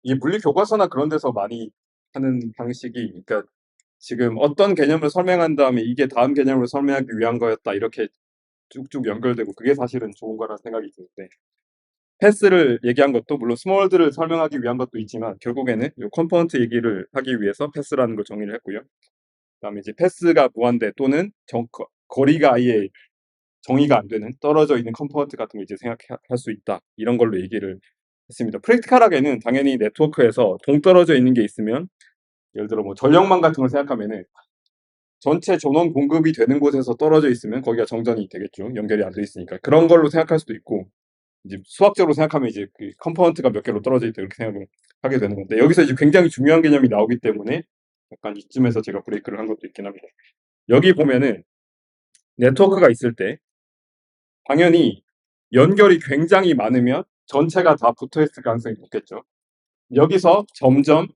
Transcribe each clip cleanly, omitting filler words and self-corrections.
이 물리 교과서나 그런 데서 많이 하는 방식이, 그러니까 지금 어떤 개념을 설명한 다음에 이게 다음 개념을 설명하기 위한 거였다 이렇게 쭉쭉 연결되고 그게 사실은 좋은 거라 생각이 드는데, 패스를 얘기한 것도 물론 스몰월드를 설명하기 위한 것도 있지만 결국에는 이 컴포넌트 얘기를 하기 위해서 패스라는 걸 정의를 했고요. 그다음에 이제 패스가 무한대 또는 거리가 아예 정의가 안 되는 떨어져 있는 컴포넌트 같은 거 이제 생각할 수 있다, 이런 걸로 얘기를 했습니다. 프랙티컬하게는 당연히 네트워크에서 동떨어져 있는 게 있으면, 예를 들어 뭐 전력망 같은 걸 생각하면은 전체 전원 공급이 되는 곳에서 떨어져 있으면 거기가 정전이 되겠죠. 연결이 안 돼 있으니까. 그런 걸로 생각할 수도 있고, 이제 수학적으로 생각하면 이제 그 컴포넌트가 몇 개로 떨어져 있다 이렇게 생각을 하게 되는 건데, 여기서 이제 굉장히 중요한 개념이 나오기 때문에 약간 이쯤에서 제가 브레이크를 한 것도 있긴 합니다. 여기 보면은 네트워크가 있을 때 당연히 연결이 굉장히 많으면 전체가 다 붙어 있을 가능성이 높겠죠. 여기서 점점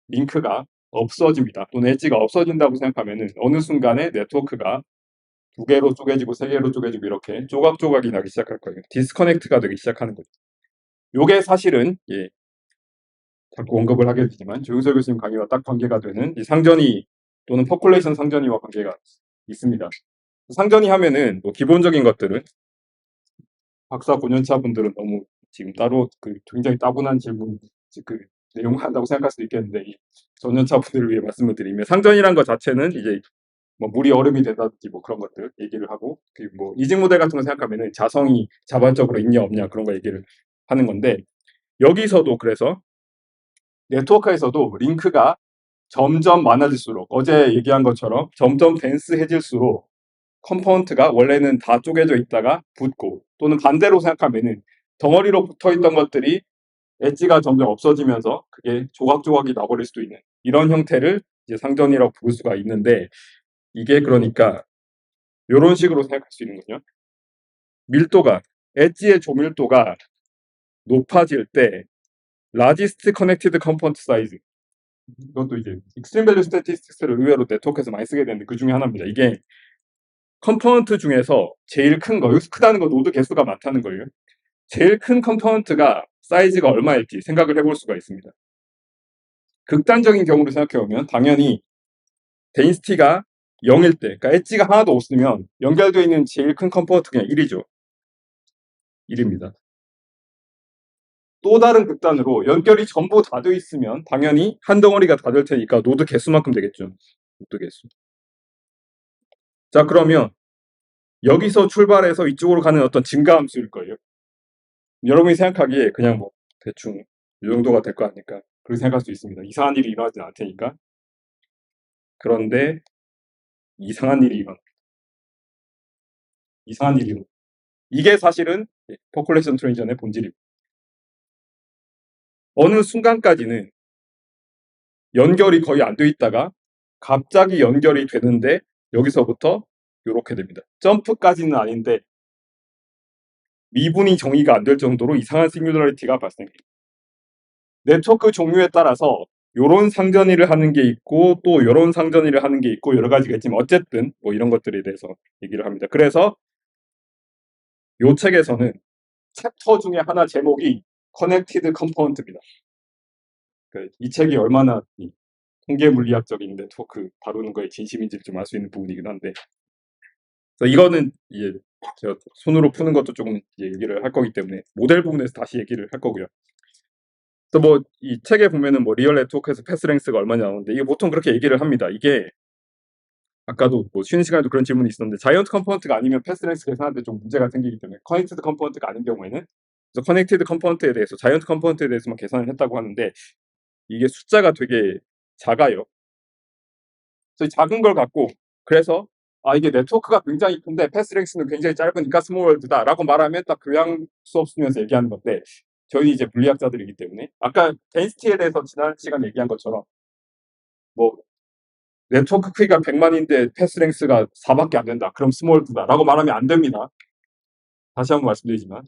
링크가 없어집니다. 또는 엣지가 없어진다고 생각하면은 어느 순간에 네트워크가 두 개로 쪼개지고 세 개로 쪼개지고 이렇게 조각조각이 나기 시작할 거예요. 디스커넥트가 되기 시작하는 거죠. 요게 사실은 자꾸 언급을 하게 되지만 조용석 교수님 강의와 딱 관계가 되는 이 상전이 또는 퍼콜레이션 상전이와 관계가 있습니다. 상전이 하면은 뭐 기본적인 것들은 박사 고년차 분들은 너무 지금 따로 굉장히 따분한 질문 내용을 한다고 생각할 수도 있겠는데, 이 전년차 분들을 위해 말씀을 드리면 상전이란 것 자체는 이제 뭐 물이 얼음이 된다든지 뭐 그런 것들 얘기를 하고, 뭐 이직 모델 같은 거 생각하면은 자성이 자발적으로 있냐 없냐 그런 거 얘기를 하는 건데, 여기서도 그래서 네트워크에서도 링크가 점점 많아질수록 어제 얘기한 것처럼 점점 덴스해질수록 컴포넌트가 원래는 다 쪼개져 있다가 붙고, 또는 반대로 생각하면은 덩어리로 붙어 있던 것들이 엣지가 점점 없어지면서 그게 조각조각이 나버릴 수도 있는 이런 형태를 이제 상전이라고 부를 수가 있는데, 이게 그러니까 이런 식으로 생각할 수 있는 거죠. 밀도가, 엣지의 조밀도가 높아질 때 largest connected component size, 이것도 이제 extreme value statistics를 의외로 네트워크에서 많이 쓰게 되는데 그 중에 하나입니다. 이게 컴포넌트 중에서 제일 큰 거, 여기서 크다는 건 노드 개수가 많다는 거예요. 제일 큰 컴포넌트가 사이즈가 얼마일지 생각을 해볼 수가 있습니다. 극단적인 경우를 생각해보면 당연히 데인시티가 0일 때, 그러니까 엣지가 하나도 없으면 연결되어 있는 제일 큰 컴포넌트 그냥 1이죠. 1입니다. 또 다른 극단으로 연결이 전부 다 돼 있으면 당연히 한 덩어리가 다 될 테니까 노드 개수만큼 되겠죠. 노드 개수. 자, 그러면 여기서 출발해서 이쪽으로 가는 어떤 증가함수일 거예요. 여러분이 생각하기에 그냥 뭐 대충 이 정도가 될 거 아닙니까? 그렇게 생각할 수 있습니다. 이상한 일이 일어나지 않을 테니까. 그런데 이상한 일이 일어나. 이상한 일이 일어나. 이게 사실은 퍼콜레이션 트랜지션의 본질입니다. 어느 순간까지는 연결이 거의 안 돼 있다가 갑자기 연결이 되는데 여기서부터 이렇게 됩니다. 점프까지는 아닌데 미분이 정의가 안 될 정도로 이상한 싱귤러리티가 발생해요. 네트워크 종류에 따라서 요런 상전이를 하는 게 있고 또 요런 상전이를 하는 게 있고 여러 가지가 있지만 어쨌든 뭐 이런 것들에 대해서 얘기를 합니다. 그래서 요 책에서는 챕터 중에 하나 제목이 커넥티드 컴포넌트입니다. 이 책이 얼마나 통계 물리학적인 네트워크 다루는 거에 진심인지를 좀 알 수 있는 부분이긴 한데, 그래서 이거는 이제 제가 손으로 푸는 것도 조금 얘기를 할 거기 때문에 모델 부분에서 다시 얘기를 할 거고요. 또 뭐 이 책에 보면은 뭐 리얼 네트워크에서 패스랭스가 얼마냐 나오는데 이게 보통 그렇게 얘기를 합니다. 이게 아까도 뭐 쉬는 시간에도 그런 질문이 있었는데 자이언트 컴포넌트가 아니면 패스랭스 계산하는데 좀 문제가 생기기 때문에 커넥티드 컴포넌트가 아닌 경우에는, 그래서 커넥티드 컴포넌트에 대해서 자이언트 컴포넌트에 대해서만 계산을 했다고 하는데 이게 숫자가 되게 작아요. 그래서 작은 걸 갖고 그래서 이게 네트워크가 굉장히 큰데 패스랭스는 굉장히 짧으니까 스몰월드다라고 말하면 딱 교양 수업 쓰면서 얘기하는 건데, 저희 이제 물리학자들이기 때문에 아까 덴시티에 대해서 지난 시간에 얘기한 것처럼 뭐 네트워크 크기가 100만인데 패스랭스가 4밖에 안 된다. 그럼 스몰월드다라고 말하면 안 됩니다. 다시 한번 말씀드리지만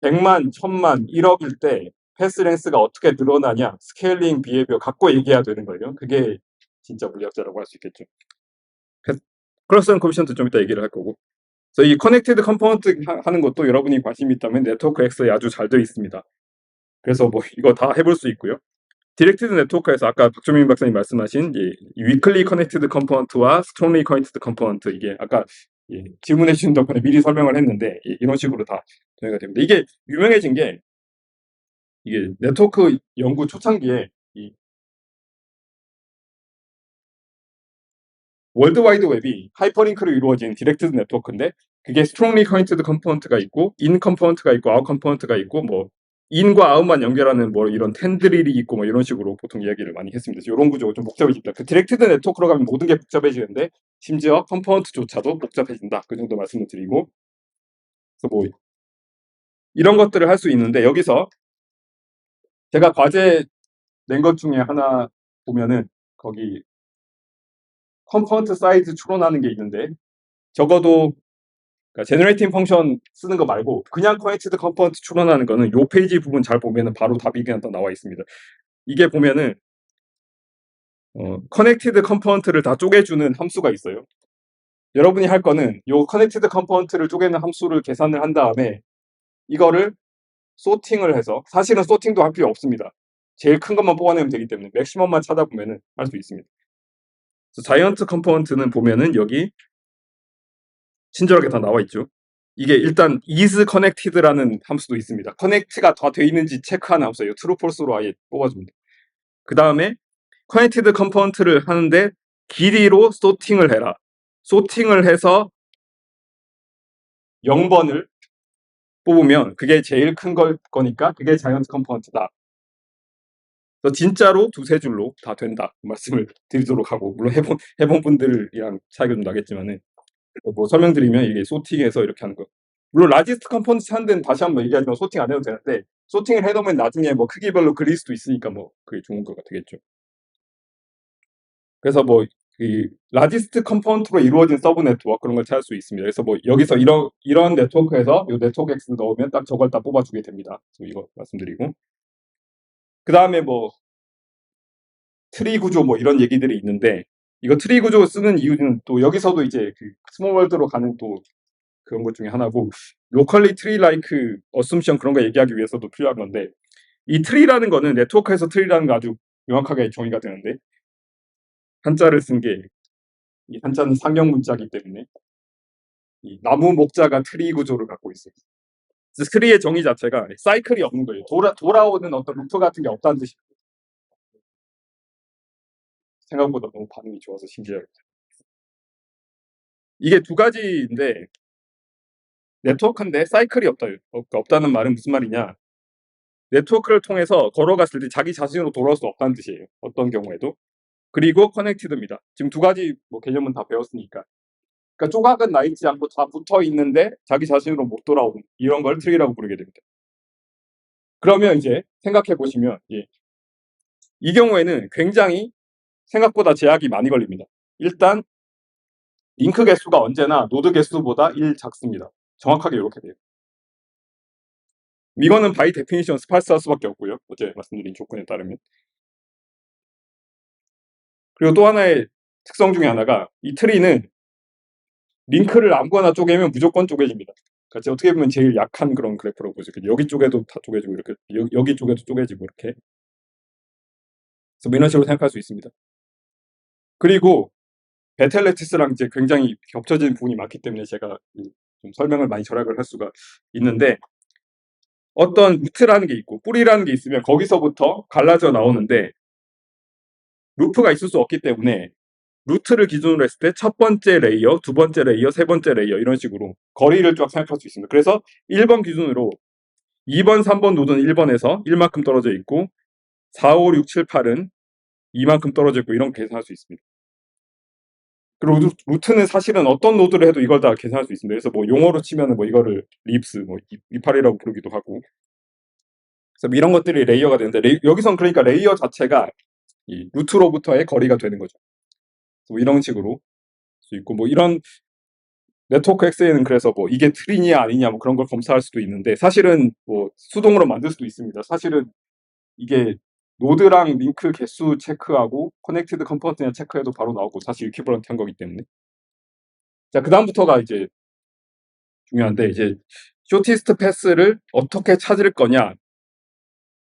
100만, 1000만, 1억일 때 패스랭스가 어떻게 늘어나냐 스케일링 비헤비어 갖고 얘기해야 되는 거예요. 그게 진짜 물리학자라고 할 수 있겠죠. 클러스터링 코에피션트 좀 이따 얘기를 할 거고. 그래서 이 커넥티드 컴포넌트 하는 것도 여러분이 관심이 있다면 네트워크 X에 아주 잘 되어 있습니다. 그래서 뭐 이거 다 해볼 수 있고요. 디렉티드 네트워크에서 아까 박종민 박사님 말씀하신 이 위클리 커넥티드 컴포넌트와 스트롱리 커넥티드 컴포넌트 이게 아까 질문해 주신 덕분에 미리 설명을 했는데 이런 식으로 다 정의가 됩니다. 이게 유명해진 게 이게 네트워크 연구 초창기에 이 월드와이드 웹이 하이퍼링크로 이루어진 디렉티드 네트워크인데 그게 스트롱리 커넥티드 컴포넌트가 있고 인 컴포넌트가 있고 아웃 컴포넌트가 있고 뭐 인과 아웃만 연결하는 뭐 이런 텐드릴이 있고 뭐 이런 식으로 보통 이야기를 많이 했습니다. 이런 구조가 좀 복잡해집니다. 그 디렉티드 네트워크로 가면 모든 게 복잡해지는데 심지어 컴포넌트조차도 복잡해진다. 그 정도 말씀을 드리고 그래서 뭐 이런 것들을 할 수 있는데 여기서 제가 과제 낸 것 중에 하나 보면은 거기 컴포넌트 사이즈 추론하는 게 있는데 적어도 그러니까 제너레이팅 펑션 쓰는 거 말고 그냥 커넥티드 컴포넌트 추론하는 거는 요 페이지 부분 잘 보면은 바로 답이 그냥 또 나와 있습니다. 이게 보면은 커넥티드 컴포넌트를 다 쪼개주는 함수가 있어요. 여러분이 할 거는 요 커넥티드 컴포넌트를 쪼개는 함수를 계산을 한 다음에 이거를 소팅을 해서 사실은 소팅도 할 필요 없습니다. 제일 큰 것만 뽑아내면 되기 때문에 맥시멈만 찾아보면은 할 수 있습니다. 자이언트 컴포넌트는 보면은 여기 친절하게 다 나와 있죠. 이게 일단 is connected라는 함수도 있습니다. connect가 다 돼 있는지 체크하는 함수예요. true, false로 아예 뽑아줍니다. 그 다음에 connected component를 하는데 길이로 sorting을 해라. sorting을 해서 0번을 뽑으면 그게 제일 큰 거니까 그게 자이언트 컴포넌트다. 그래서 진짜로 두세 줄로 다 된다. 말씀을 드리도록 하고 물론 해본 분들이랑 차이가 좀 나겠지만은 뭐 설명드리면 이게 소팅해서 이렇게 하는 거. 물론 라지스트 컴포넌트 하는 데는 다시 한번 얘기하지만 소팅 안 해도 되는데 소팅을 해놓으면 나중에 뭐 크기별로 그릴 수도 있으니까 뭐 그게 좋은 거가 되겠죠. 그래서 뭐 이 라지스트 컴포넌트로 이루어진 서브 네트워크 그런 걸 찾을 수 있습니다. 그래서 뭐 여기서 이런 네트워크에서 이 네트워크 X 넣으면 딱 저걸 다 뽑아주게 됩니다. 그래서 이거 말씀드리고 그 다음에 뭐 트리 구조 뭐 이런 얘기들이 있는데 이거 트리 구조 쓰는 이유는 또 여기서도 이제 그 스몰 월드로 가는 또 그런 것 중에 하나고 로컬리 트리 라이크 어쌔션 그런 거 얘기하기 위해서도 필요한 건데 이 트리라는 거는 네트워크에서 트리라는 거 아주 명확하게 정의가 되는데 한자를 쓴 게 이 한자는 상형 문자이기 때문에 이 나무 목자가 트리 구조를 갖고 있어요. 그래서 트리의 정의 자체가 사이클이 없는 거예요. 돌아오는 어떤 루트 같은 게 없다는 뜻이에요. 생각보다 너무 반응이 좋아서 신기해요. 이게 두 가지인데 네트워크인데 사이클이 없다는 말은 무슨 말이냐? 네트워크를 통해서 걸어갔을 때 자기 자신으로 돌아올 수 없다는 뜻이에요. 어떤 경우에도. 그리고 커넥티드입니다. 지금 두 가지 뭐 개념은 다 배웠으니까. 그러니까 조각은 나 있지 않고 다 붙어 있는데 자기 자신으로 못 돌아오는 이런 걸 트리라고 부르게 됩니다. 그러면 이제 생각해 보시면 이 경우에는 굉장히 생각보다 제약이 많이 걸립니다. 일단 링크 개수가 언제나 노드 개수보다 1 작습니다. 정확하게 이렇게 돼요. 이거는 바이 데피니션 스파스할 수밖에 없고요. 어제 말씀드린 조건에 따르면. 그리고 또 하나의 특성 중에 하나가 이 트리는 링크를 아무거나 쪼개면 무조건 쪼개집니다. 그러니까 어떻게 보면 제일 약한 그런 그래프라고 보죠. 여기 쪽에도 다 쪼개지고 이렇게 여기 쪽에도 쪼개지고 이렇게. 그래서 이런 식으로 생각할 수 있습니다. 그리고 베텔레티스랑 이제 굉장히 겹쳐진 부분이 많기 때문에 제가 좀 설명을 많이 절약을 할 수가 있는데 어떤 루트라는 게 있고 뿌리라는 게 있으면 거기서부터 갈라져 나오는데 루프가 있을 수 없기 때문에 루트를 기준으로 했을 때 첫 번째 레이어, 두 번째 레이어, 세 번째 레이어 이런 식으로 거리를 쫙 생각할 수 있습니다. 그래서 1번 기준으로 2번, 3번 노드는 1번에서 1만큼 떨어져 있고 4, 5, 6, 7, 8은 2만큼 떨어져 있고 이런 계산할 수 있습니다. 그리고 루트는 사실은 어떤 노드를 해도 이걸 다 계산할 수 있습니다. 그래서 뭐 용어로 치면은 뭐 이거를 립스, 뭐 이파리라고 부르기도 하고. 그래서 이런 것들이 레이어가 되는데 여기선 그러니까 레이어 자체가 이 루트로부터의 거리가 되는 거죠. 뭐 이런 식으로 수 있고 뭐 이런 네트워크 X에는 그래서 뭐 이게 트리냐 아니냐 뭐 그런 걸 검사할 수도 있는데 사실은 뭐 수동으로 만들 수도 있습니다. 사실은 이게 노드랑 링크 개수 체크하고 커넥티드 컴포넌트냐 체크해도 바로 나오고 사실 이퀴버런트한 거기 때문에 자 그다음부터가 이제 중요한데 이제 쇼티스트 패스를 어떻게 찾을 거냐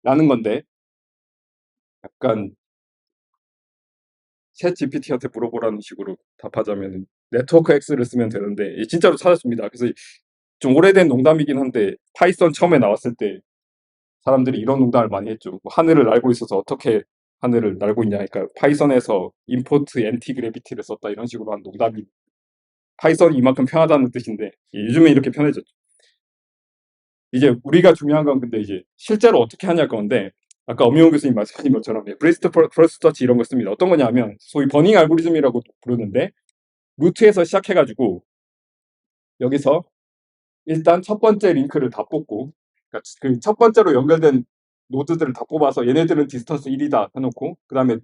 라는 건데 약간 챗 GPT한테 물어보라는 식으로 답하자면 네트워크 X를 쓰면 되는데 진짜로 찾았습니다. 그래서 좀 오래된 농담이긴 한데 파이썬 처음에 나왔을 때 사람들이 이런 농담을 많이 했죠. 뭐 하늘을 날고 있어서 어떻게 하늘을 날고 있냐. 그러니까 파이썬에서 임포트 엔티 그래비티를 썼다 이런 식으로 한 농담이 파이썬이 이만큼 편하다는 뜻인데 요즘에 이렇게 편해졌죠. 이제 우리가 중요한 건 근데 이제 실제로 어떻게 하냐 건데 아까 엄영훈 교수님 말씀하신 것처럼 브리스트 퍼스트 서치 이런 거 씁니다. 어떤 거냐면 소위 버닝 알고리즘이라고 부르는데 루트에서 시작해가지고 여기서 일단 첫 번째 링크를 다 뽑고 그러니까 그 첫 번째로 연결된 노드들을 다 뽑아서 얘네들은 디스턴스 1이다 해놓고 그다음에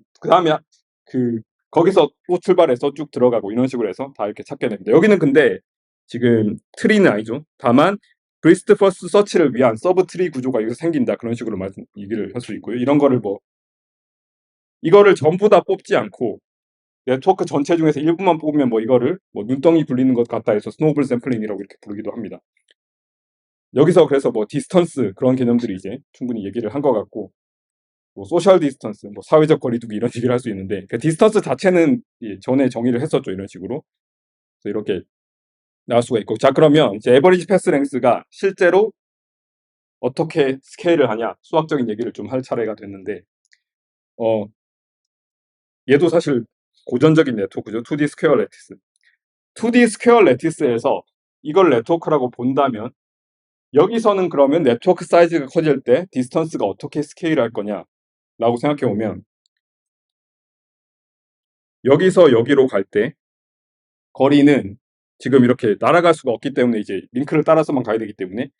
그 거기서 또 출발해서 쭉 들어가고 이런 식으로 해서 다 이렇게 찾게 됩니다. 여기는 근데 지금 트리는 아니죠. 다만 브리스트 퍼스트 서치를 위한 서브 트리 구조가 여기서 생긴다 그런 식으로 얘기를 할 수 있고요. 이런 거를 뭐 이거를 전부 다 뽑지 않고 네트워크 전체 중에서 일부만 뽑으면 뭐 이거를 뭐 눈덩이 굴리는 것 같다 해서 스노우볼 샘플링이라고 이렇게 부르기도 합니다. 여기서 그래서 뭐 디스턴스 그런 개념들이 이제 충분히 얘기를 한 것 같고 뭐 소셜 디스턴스, 뭐 사회적 거리두기 이런 얘기를 할 수 있는데 그 디스턴스 자체는 전에 정의를 했었죠 이런 식으로. 그래서 이렇게 나올 수가 있고 자 그러면 이제 에버리지 패스 랭스가 실제로 어떻게 스케일을 하냐 수학적인 얘기를 좀 할 차례가 됐는데 얘도 사실 고전적인 네트워크죠. 2D 스퀘어 레티스. 2D 스퀘어 레티스에서 이걸 네트워크라고 본다면 여기서는 그러면 네트워크 사이즈가 커질 때 디스턴스가 어떻게 스케일할 거냐라고 생각해 보면 여기서 여기로 갈 때 거리는 지금 이렇게 날아갈 수가 없기 때문에 이제 링크를 따라서만 가야 되기 때문에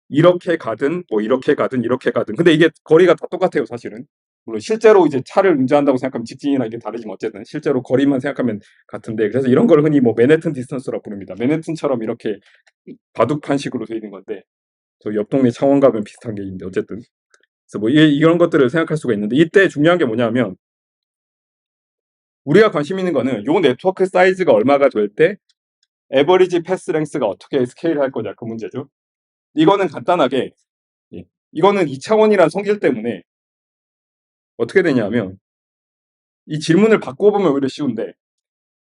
이렇게 가든 뭐 이렇게 가든 이렇게 가든 근데 이게 거리가 다 똑같아요 사실은. 물론 실제로 이제 차를 운전한다고 생각하면 직진이나 이게 다르지만 어쨌든 실제로 거리만 생각하면 같은데 그래서 이런 걸 흔히 뭐 맨해튼 디스턴스라고 부릅니다. 맨해튼처럼 이렇게 바둑판식으로 돼 있는 건데 저희 옆 동네 창원 가면 비슷한 게 있는데 어쨌든 그래서 뭐 이런 것들을 생각할 수가 있는데 이때 중요한 게 뭐냐면 우리가 관심 있는 거는 요 네트워크 사이즈가 얼마가 될 때 에버리지 패스 랭스가 어떻게 스케일할 거냐 그 문제죠. 이거는 간단하게 이거는 2차원이란 성질 때문에 어떻게 되냐면 이 질문을 바꿔보면 오히려 쉬운데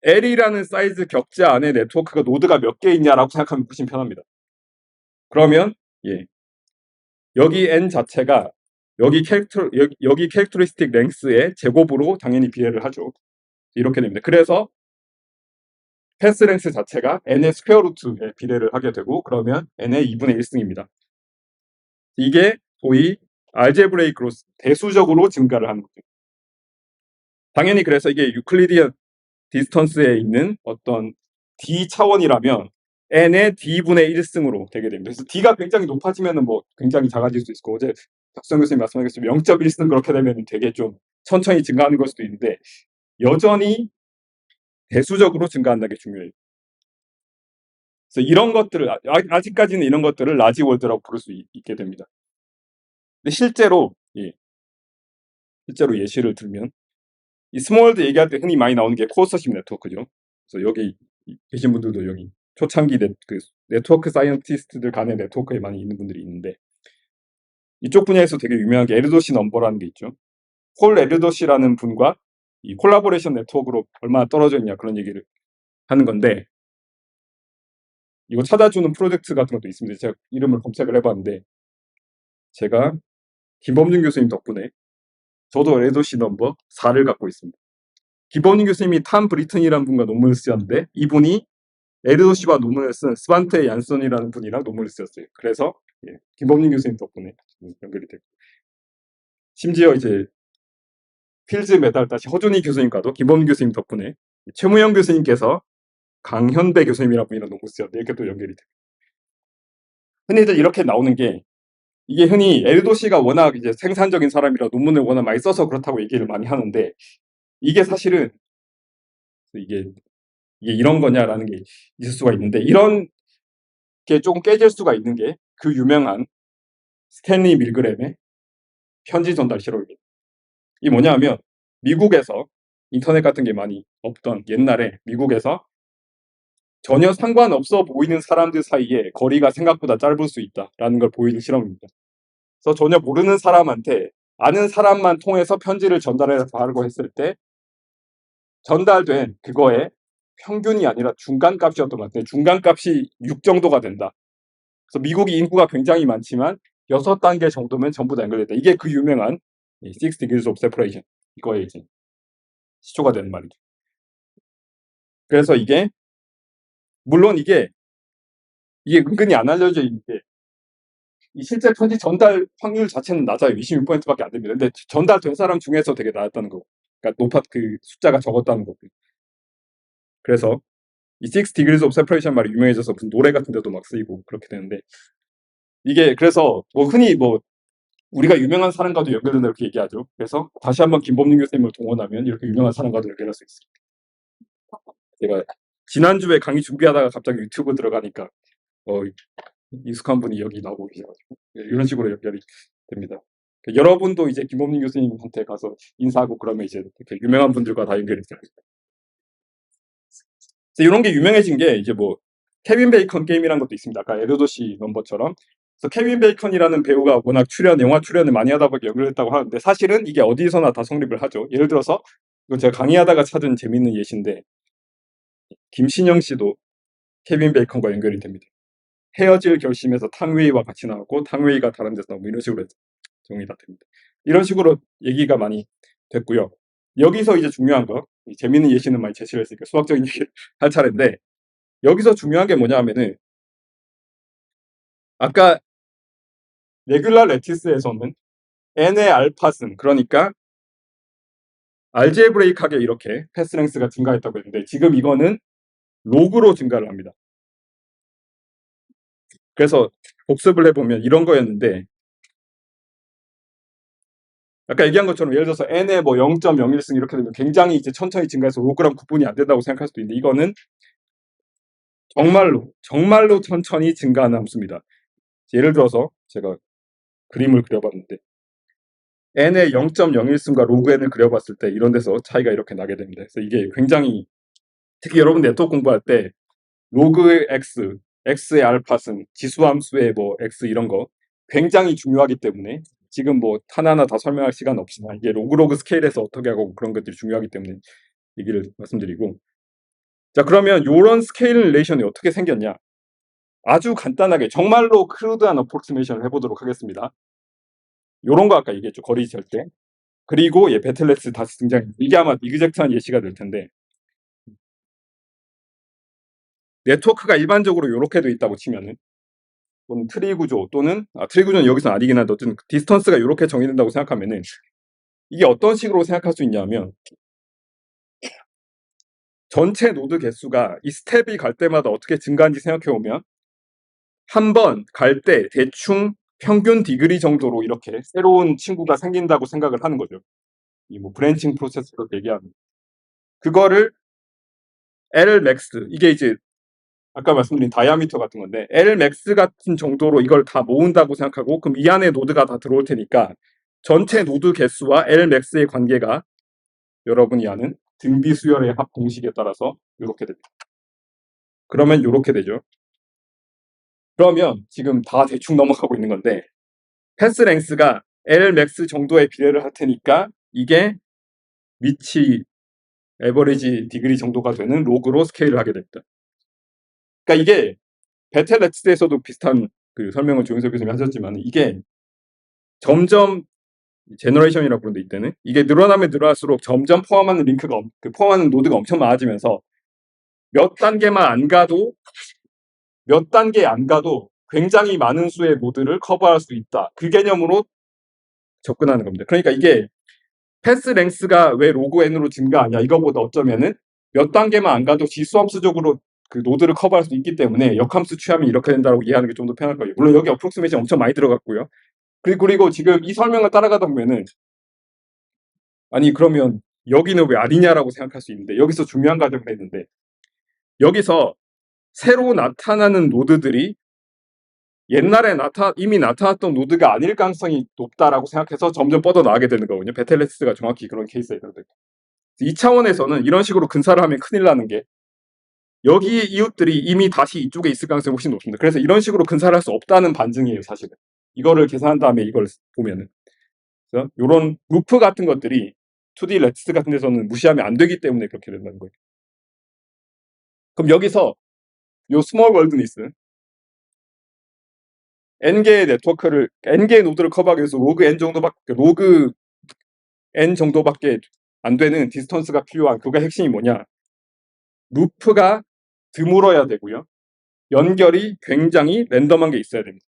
L이라는 사이즈 격자 안에 네트워크가 노드가 몇 개 있냐라고 생각하면 훨씬 편합니다. 그러면 여기 n 자체가 여기 캐릭터리스틱 랭스의 제곱으로 당연히 비례를 하죠. 이렇게 됩니다. 그래서 패스 랭스 자체가 n의 스퀘어 루트에 비례를 하게 되고 그러면 n의 2분의 1승입니다. 이게 소위 알제브레이크 그로스 대수적으로 증가를 하는 거죠. 당연히 그래서 이게 유클리디언 디스턴스에 있는 어떤 d 차원이라면 n의 d분의 1승으로 되게 됩니다. 그래서 d가 굉장히 높아지면은 뭐 굉장히 작아질 수 있고 어제 박수영 교수님 말씀하셨지만 0.1승 그렇게 되면 되게 좀 천천히 증가하는 걸 수도 있는데 여전히 대수적으로 증가한다는 게 중요해요. 그래서 이런 것들을 아직까지는 이런 것들을 라지 월드라고 부를 수 있게 됩니다. 근데 실제로 예시를 들면 이 스몰월드 얘기할 때 흔히 많이 나오는 게 코어서십 네트워크죠. 그래서 여기 계신 분들도 여기 초창기 네트워크 사이언티스트들 간의 네트워크에 많이 있는 분들이 있는데 이쪽 분야에서 되게 유명한 게 에르도시 넘버라는 게 있죠. 폴 에르도시라는 분과 이 콜라보레이션 네트워크로 얼마나 떨어져 있냐 그런 얘기를 하는 건데 이거 찾아주는 프로젝트 같은 것도 있습니다. 제가 이름을 검색을 해봤는데 제가 김범준 교수님 덕분에 저도 에르도시 넘버 4를 갖고 있습니다. 김범준 교수님이 탐 브리튼이라는 분과 논문을 쓰셨는데 이분이 에르도시와 논문을 쓴 스반테 얀슨이라는 분이랑 논문을 쓰셨어요. 그래서 김범준 교수님 덕분에 연결이 됐고 심지어 이제 필즈 메달 다시 허준희 교수님과도 김범준 교수님 덕분에 최무영 교수님께서 강현배 교수님이라는 분이랑 논문 쓰셨는데 이렇게 또 연결이 돼요. 흔히들 이렇게 나오는 게 이게 흔히 에르도시가 워낙 이제 생산적인 사람이라 논문을 워낙 많이 써서 그렇다고 얘기를 많이 하는데 이게 사실은 이게 이런 거냐라는 게 있을 수가 있는데 이런 게 조금 깨질 수가 있는 게 그 유명한 스탠리 밀그램의 편지 전달 실험입니다. 이 뭐냐면 미국에서 인터넷 같은 게 많이 없던 옛날에 미국에서 전혀 상관없어 보이는 사람들 사이에 거리가 생각보다 짧을 수 있다라는 걸 보이는 실험입니다. 그래서 전혀 모르는 사람한테 아는 사람만 통해서 편지를 전달해서 하려고 했을 때 전달된 그거의 평균이 아니라 중간값이었던 것 같아요. 중간값이 6 정도가 된다. 그래서 미국이 인구가 굉장히 많지만 6단계 정도면 전부 다 연결됐다. 이게 그 유명한 6 degrees of separation. 이거에 이제 시초가 되는 말이죠. 그래서 이게, 물론 이게 은근히 안 알려져 있는 게, 이 실제 편지 전달 확률 자체는 낮아요. 26%밖에 안 됩니다. 근데 전달된 사람 중에서 되게 낮았다는 거고. 그러니까 그 숫자가 적었다는 거고. 그래서 이 6 degrees of separation 말이 유명해져서 무슨 노래 같은 데도 막 쓰이고 그렇게 되는데, 이게 그래서 흔히 우리가 유명한 사람과도 연결된다 이렇게 얘기하죠. 그래서 다시 한번 김범용 교수님을 동원하면 이렇게 유명한 사람과도 연결할 수 있습니다. 제가 지난주에 강의 준비하다가 갑자기 유튜브 들어가니까 익숙한 분이 여기 나오고 계셔가지고 이런 식으로 연결이 됩니다. 여러분도 이제 김범용 교수님한테 가서 인사하고 그러면 이제 이렇게 유명한 분들과 다 연결이 돼요. 이런 게 유명해진 게 이제 케빈 베이컨 게임이라는 것도 있습니다. 아까 에르도시 넘버처럼. 그래서 케빈 베이컨이라는 배우가 워낙 영화 출연을 많이 하다 보니 연결했다고 하는데, 사실은 이게 어디서나 다 성립을 하죠. 예를 들어서 이건 제가 강의하다가 찾은 재밌는 예시인데, 김신영 씨도 케빈 베이컨과 연결이 됩니다. 헤어질 결심에서 탕웨이와 같이 나오고 탕웨이가 다른 데서 나오고 이런 식으로 해서 정리가 됩니다. 이런 식으로 얘기가 많이 됐고요. 여기서 이제 중요한 거, 재밌는 예시는 많이 제시를 했으니까 수학적인 얘기를 할 차례인데, 여기서 중요한 게 뭐냐 하면은, 아까 레귤라 레티스에서는 n의 알파승, 그러니까 알제브레이크하게 이렇게 패스랭스가 증가했다고 했는데, 지금 이거는 로그로 증가를 합니다. 그래서 복습을 해보면 이런 거였는데, 아까 얘기한 것처럼 예를 들어서 n의 0.01승 이렇게 되면 굉장히 이제 천천히 증가해서 로그랑 구분이 안 된다고 생각할 수도 있는데, 이거는 정말로 천천히 증가하는 함수입니다. 예를 들어서 제가 그림을 그려봤는데, n의 0.01승과 로그 n을 그려봤을 때 이런 데서 차이가 이렇게 나게 됩니다. 그래서 이게 굉장히, 특히 여러분 네트워크 공부할 때 로그 x, x의 알파승, 지수함수의 x 이런 거 굉장히 중요하기 때문에, 지금 하나하나 다 설명할 시간 없지만 이게 로그 스케일에서 어떻게 하고 그런 것들이 중요하기 때문에 얘기를 말씀드리고, 자, 그러면 이런 스케일 릴레이션이 어떻게 생겼냐? 아주 간단하게 정말로 크루드한 어프록시메이션을 해보도록 하겠습니다. 요런 거 아까 얘기했죠. 거리 절대. 그리고 배틀레스 다시 등장. 이게 아마 이그젝트한 예시가 될 텐데, 네트워크가 일반적으로 이렇게 돼 있다고 치면은, 또는 트리 구조, 또는 트리 구조는 여기서 아니긴 한데 어쨌든 디스턴스가 이렇게 정의된다고 생각하면은, 이게 어떤 식으로 생각할 수 있냐면, 전체 노드 개수가 이 스텝이 갈 때마다 어떻게 증가하는지 생각해 보면, 한 번 갈 때 대충 평균 디그리 정도로 이렇게 새로운 친구가 생긴다고 생각을 하는 거죠. 이 브랜칭 프로세스로 얘기하는 그거를 Lmax, 이게 이제 아까 말씀드린 다이아미터 같은 건데, Lmax 같은 정도로 이걸 다 모은다고 생각하고, 그럼 이 안에 노드가 다 들어올 테니까 전체 노드 개수와 Lmax의 관계가 여러분이 아는 등비 수열의 합 공식에 따라서 이렇게 됩니다. 그러면 이렇게 되죠. 그러면 지금 다 대충 넘어가고 있는 건데, 패스 랭스가 Lmax 정도의 비례를 할 테니까 이게 위치 에버리지 디그리 정도가 되는 로그로 스케일을 하게 됩니다. 그러니까 이게 베텔레츠에서도 비슷한 그 설명을 조윤석 교수님이 하셨지만, 이게 점점 제너레이션이라고 부르는데, 이때는 이게 늘어나면 늘어날수록 점점 포함하는 링크가 포함하는 노드가 엄청 많아지면서 몇 단계 안 가도 굉장히 많은 수의 노드를 커버할 수 있다. 그 개념으로 접근하는 겁니다. 그러니까 이게 패스 랭스가 왜 로그 n으로 증가하냐, 이거보다 어쩌면은 몇 단계만 안 가도 지수함수적으로 그 노드를 커버할 수 있기 때문에 역함수 취하면 이렇게 된다고 이해하는 게 좀 더 편할 거예요. 물론 여기 어프록시메이션 엄청 많이 들어갔고요. 그리고 지금 이 설명을 따라가다 보면은, 아니 그러면 여기는 왜 아니냐라고 생각할 수 있는데, 여기서 중요한 과정을 했는데, 여기서 새로 나타나는 노드들이 옛날에 이미 나타났던 노드가 아닐 가능성이 높다라고 생각해서 점점 뻗어나가게 되는 거거든요. 베텔레스가 정확히 그런 케이스예요. 이 차원에서는 이런 식으로 근사를 하면 큰일 나는 게, 여기 이웃들이 이미 다시 이쪽에 있을 가능성이 훨씬 높습니다. 그래서 이런 식으로 근사를 할 수 없다는 반증이에요, 사실은. 이거를 계산한 다음에 이걸 보면은. 그래서 요런 루프 같은 것들이 2D 렉스 같은 데서는 무시하면 안 되기 때문에 그렇게 된다는 거예요. 그럼 여기서 요 스몰 월드니스 n개의 네트워크를 n개의 노드를 커버하기 위해서 로그 n 정도밖에 안 되는 디스턴스가 필요한 그게 핵심이 뭐냐? 루프가 드물어야 되고요. 연결이 굉장히 랜덤한 게 있어야 됩니다.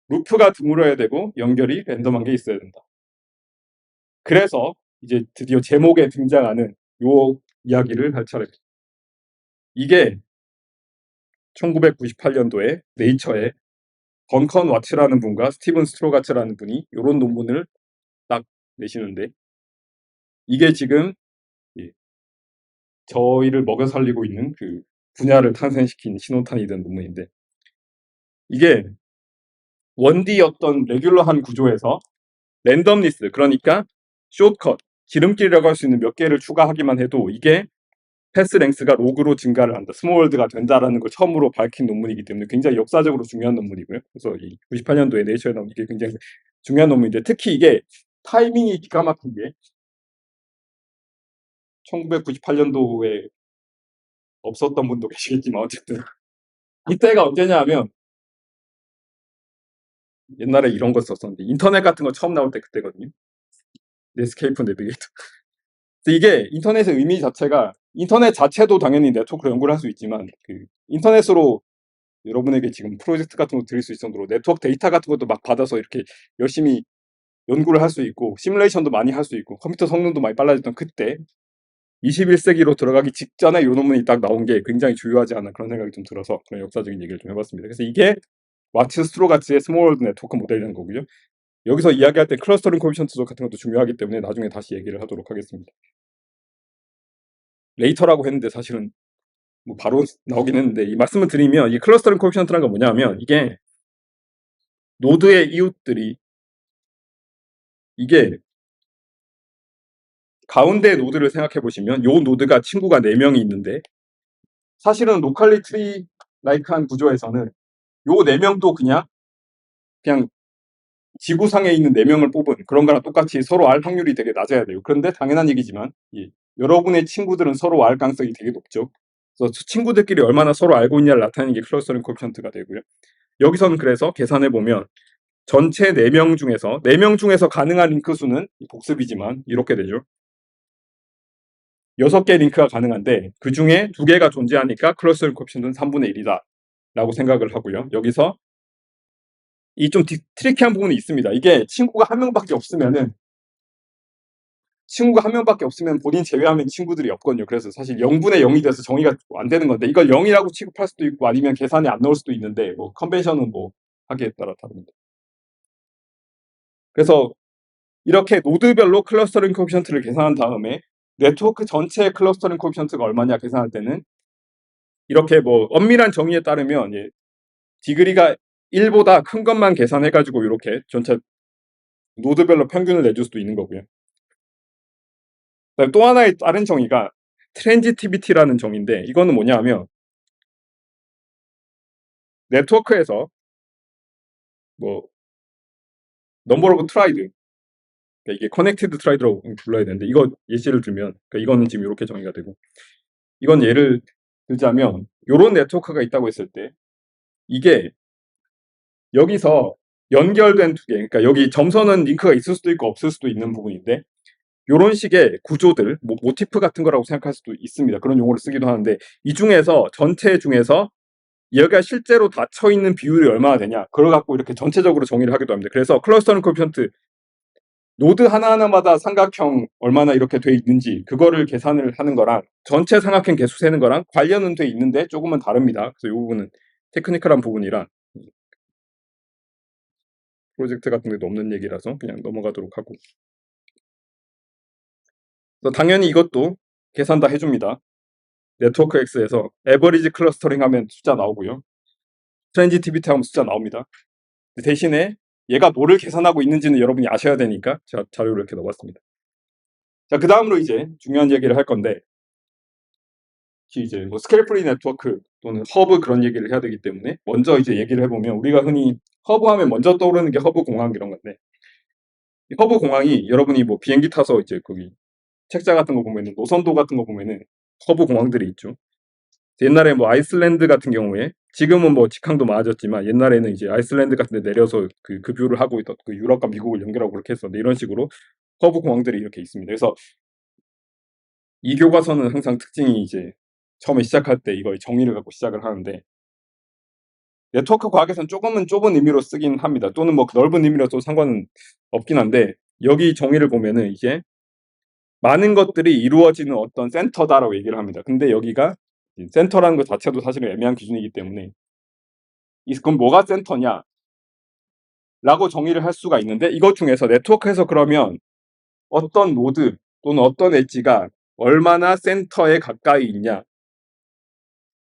루프가 드물어야 되고 연결이 랜덤한 게 있어야 된다. 그래서 이제 드디어 제목에 등장하는 요 이야기를 할 차례입니다. 이게 1998년도에 네이처에 던컨 와츠라는 분과 스티븐 스트로가츠라는 분이 이런 논문을 딱 내시는데 이게 지금 저희를 먹여 살리고 있는 그 분야를 탄생시킨 신호탄이 된 논문인데 이게 1D였던 레귤러한 구조에서 랜덤리스 그러니까 숏컷 기름길이라고 할 수 있는 몇 개를 추가하기만 해도 이게 패스 랭스가 로그로 증가를 한다. 스몰월드가 된다라는 걸 처음으로 밝힌 논문이기 때문에 굉장히 역사적으로 중요한 논문이고요. 그래서 이 98년도에 네이처에 나온 이게 굉장히 중요한 논문인데 특히 이게 타이밍이 기가 막힌 게 1998년도에 없었던 분도 계시겠지만 어쨌든 이때가 언제냐 하면 옛날에 이런 거 썼었는데 인터넷 같은 거 처음 나올 때 그때거든요. 네스케이프 내비게이터. 이게 인터넷의 의미 자체가 인터넷 자체도 당연히 네트워크로 연구를 할 수 있지만 그 인터넷으로 여러분에게 지금 프로젝트 같은 거 드릴 수 있을 정도로 네트워크 데이터 같은 것도 막 받아서 이렇게 열심히 연구를 할 수 있고 시뮬레이션도 많이 할 수 있고 컴퓨터 성능도 많이 빨라졌던 그때 21세기로 들어가기 직전에 이 논문이 딱 나온 게 굉장히 주요하지 않나 그런 생각이 좀 들어서 그런 역사적인 얘기를 좀 해봤습니다. 그래서 이게 와츠 스트로가츠의 스몰 월드 네트워크 모델이라는 거고요. 여기서 이야기할 때 클러스터링 코에피션트 같은 것도 중요하기 때문에 나중에 다시 얘기를 하도록 하겠습니다. 레이터라고 했는데 사실은 뭐 바로 나오긴 했는데 이 말씀을 드리면 이 클러스터링 코에피션트라는 건 뭐냐면 이게 노드의 이웃들이 이게 가운데 노드를 생각해 보시면 요 노드가 친구가 4명이 있는데 사실은 로컬리 트리 라이크한 구조에서는 요 4명도 그냥 지구상에 있는 4명을 뽑은 그런 거랑 똑같이 서로 알 확률이 되게 낮아야 돼요. 그런데 당연한 얘기지만 여러분의 친구들은 서로 알 가능성이 되게 높죠. 그래서 친구들끼리 얼마나 서로 알고 있냐를 나타내는 게 클러스터링 코에피션트가 되고요. 여기서는 그래서 계산해 보면 전체 4명 중에서 가능한 링크 수는 복습이지만 이렇게 되죠. 6개 링크가 가능한데 그 중에 2개가 존재하니까 클러스터링 코에피션트는 3분의 1이다 라고 생각을 하고요. 여기서 이 좀 트리키한 부분이 있습니다. 이게 친구가 한 명밖에 없으면 본인 제외하면 친구들이 없거든요. 그래서 사실 0분의 0이 돼서 정의가 안 되는 건데 이걸 0이라고 취급할 수도 있고 아니면 계산에 안 넣을 수도 있는데 뭐 컨벤션은 뭐 하기에 따라 다릅니다. 그래서 이렇게 노드별로 클러스터링 코에피션트를 계산한 다음에 네트워크 전체 클러스터링 코에피션트가 얼마냐 계산할 때는 이렇게 뭐 엄밀한 정의에 따르면 디그리가 1보다 큰 것만 계산해가지고 이렇게 전체 노드별로 평균을 내줄 수도 있는 거고요. 또 하나의 다른 정의가 트랜지티비티라는 정의인데 이거는 뭐냐 하면 네트워크에서 뭐 넘버 오브 트라이드 이게 커넥티드 트라이드라고 불러야 되는데 이거 예시를 들면 그러니까 이거는 지금 이렇게 정의가 되고 이건 예를 들자면 요런 네트워크가 있다고 했을 때 이게 여기서 연결된 2개 그러니까 여기 점선은 링크가 있을 수도 있고 없을 수도 있는 부분인데 요런 식의 구조들 모티프 같은 거라고 생각할 수도 있습니다. 그런 용어를 쓰기도 하는데 이 중에서 전체 중에서 얘가 실제로 닫혀 있는 비율이 얼마나 되냐 그걸 갖고 이렇게 전체적으로 정의를 하기도 합니다. 그래서 클러스터링 코에피션트 노드 하나하나마다 삼각형 얼마나 이렇게 돼 있는지 그거를 계산을 하는 거랑 전체 삼각형 개수 세는 거랑 관련은 돼 있는데 조금은 다릅니다. 그래서 이 부분은 테크니컬한 부분이라 프로젝트 같은 데도 없는 얘기라서 그냥 넘어가도록 하고 그래서 당연히 이것도 계산 다 해줍니다. 네트워크 X에서 에버리지 클러스터링 하면 숫자 나오고요. 트랜지티비티 하면 숫자 나옵니다. 대신에 얘가 뭐를 계산하고 있는지는 여러분이 아셔야 되니까 제가 자료를 이렇게 넣어봤습니다. 자, 그 다음으로 이제 중요한 얘기를 할 건데 이제 뭐 스케일 프리 네트워크 또는 허브 그런 얘기를 해야 되기 때문에 먼저 이제 얘기를 해보면 우리가 흔히 허브 하면 먼저 떠오르는 게 허브 공항 이런 건데 이 허브 공항이 여러분이 뭐 비행기 타서 이제 거기 책자 같은 거 보면은 노선도 같은 거 보면은 허브 공항들이 있죠. 옛날에 뭐 아이슬란드 같은 경우에 지금은 뭐 직항도 많아졌지만 옛날에는 이제 아이슬란드 같은 데 내려서 그 뷰를 하고 있던 그 유럽과 미국을 연결하고 그렇게 했었는데 이런 식으로 허브 공항들이 이렇게 있습니다. 그래서 이 교과서는 항상 특징이 이제 처음에 시작할 때 이거의 정의를 갖고 시작을 하는데 네트워크 과학에서는 조금은 좁은 의미로 쓰긴 합니다. 또는 뭐 넓은 의미로도 상관은 없긴 한데 여기 정의를 보면은 이게 많은 것들이 이루어지는 어떤 센터다라고 얘기를 합니다. 근데 여기가 센터라는 것 자체도 사실은 애매한 기준이기 때문에 그럼 뭐가 센터냐? 라고 정의를 할 수가 있는데 이것 중에서 네트워크에서 그러면 어떤 노드 또는 어떤 엣지가 얼마나 센터에 가까이 있냐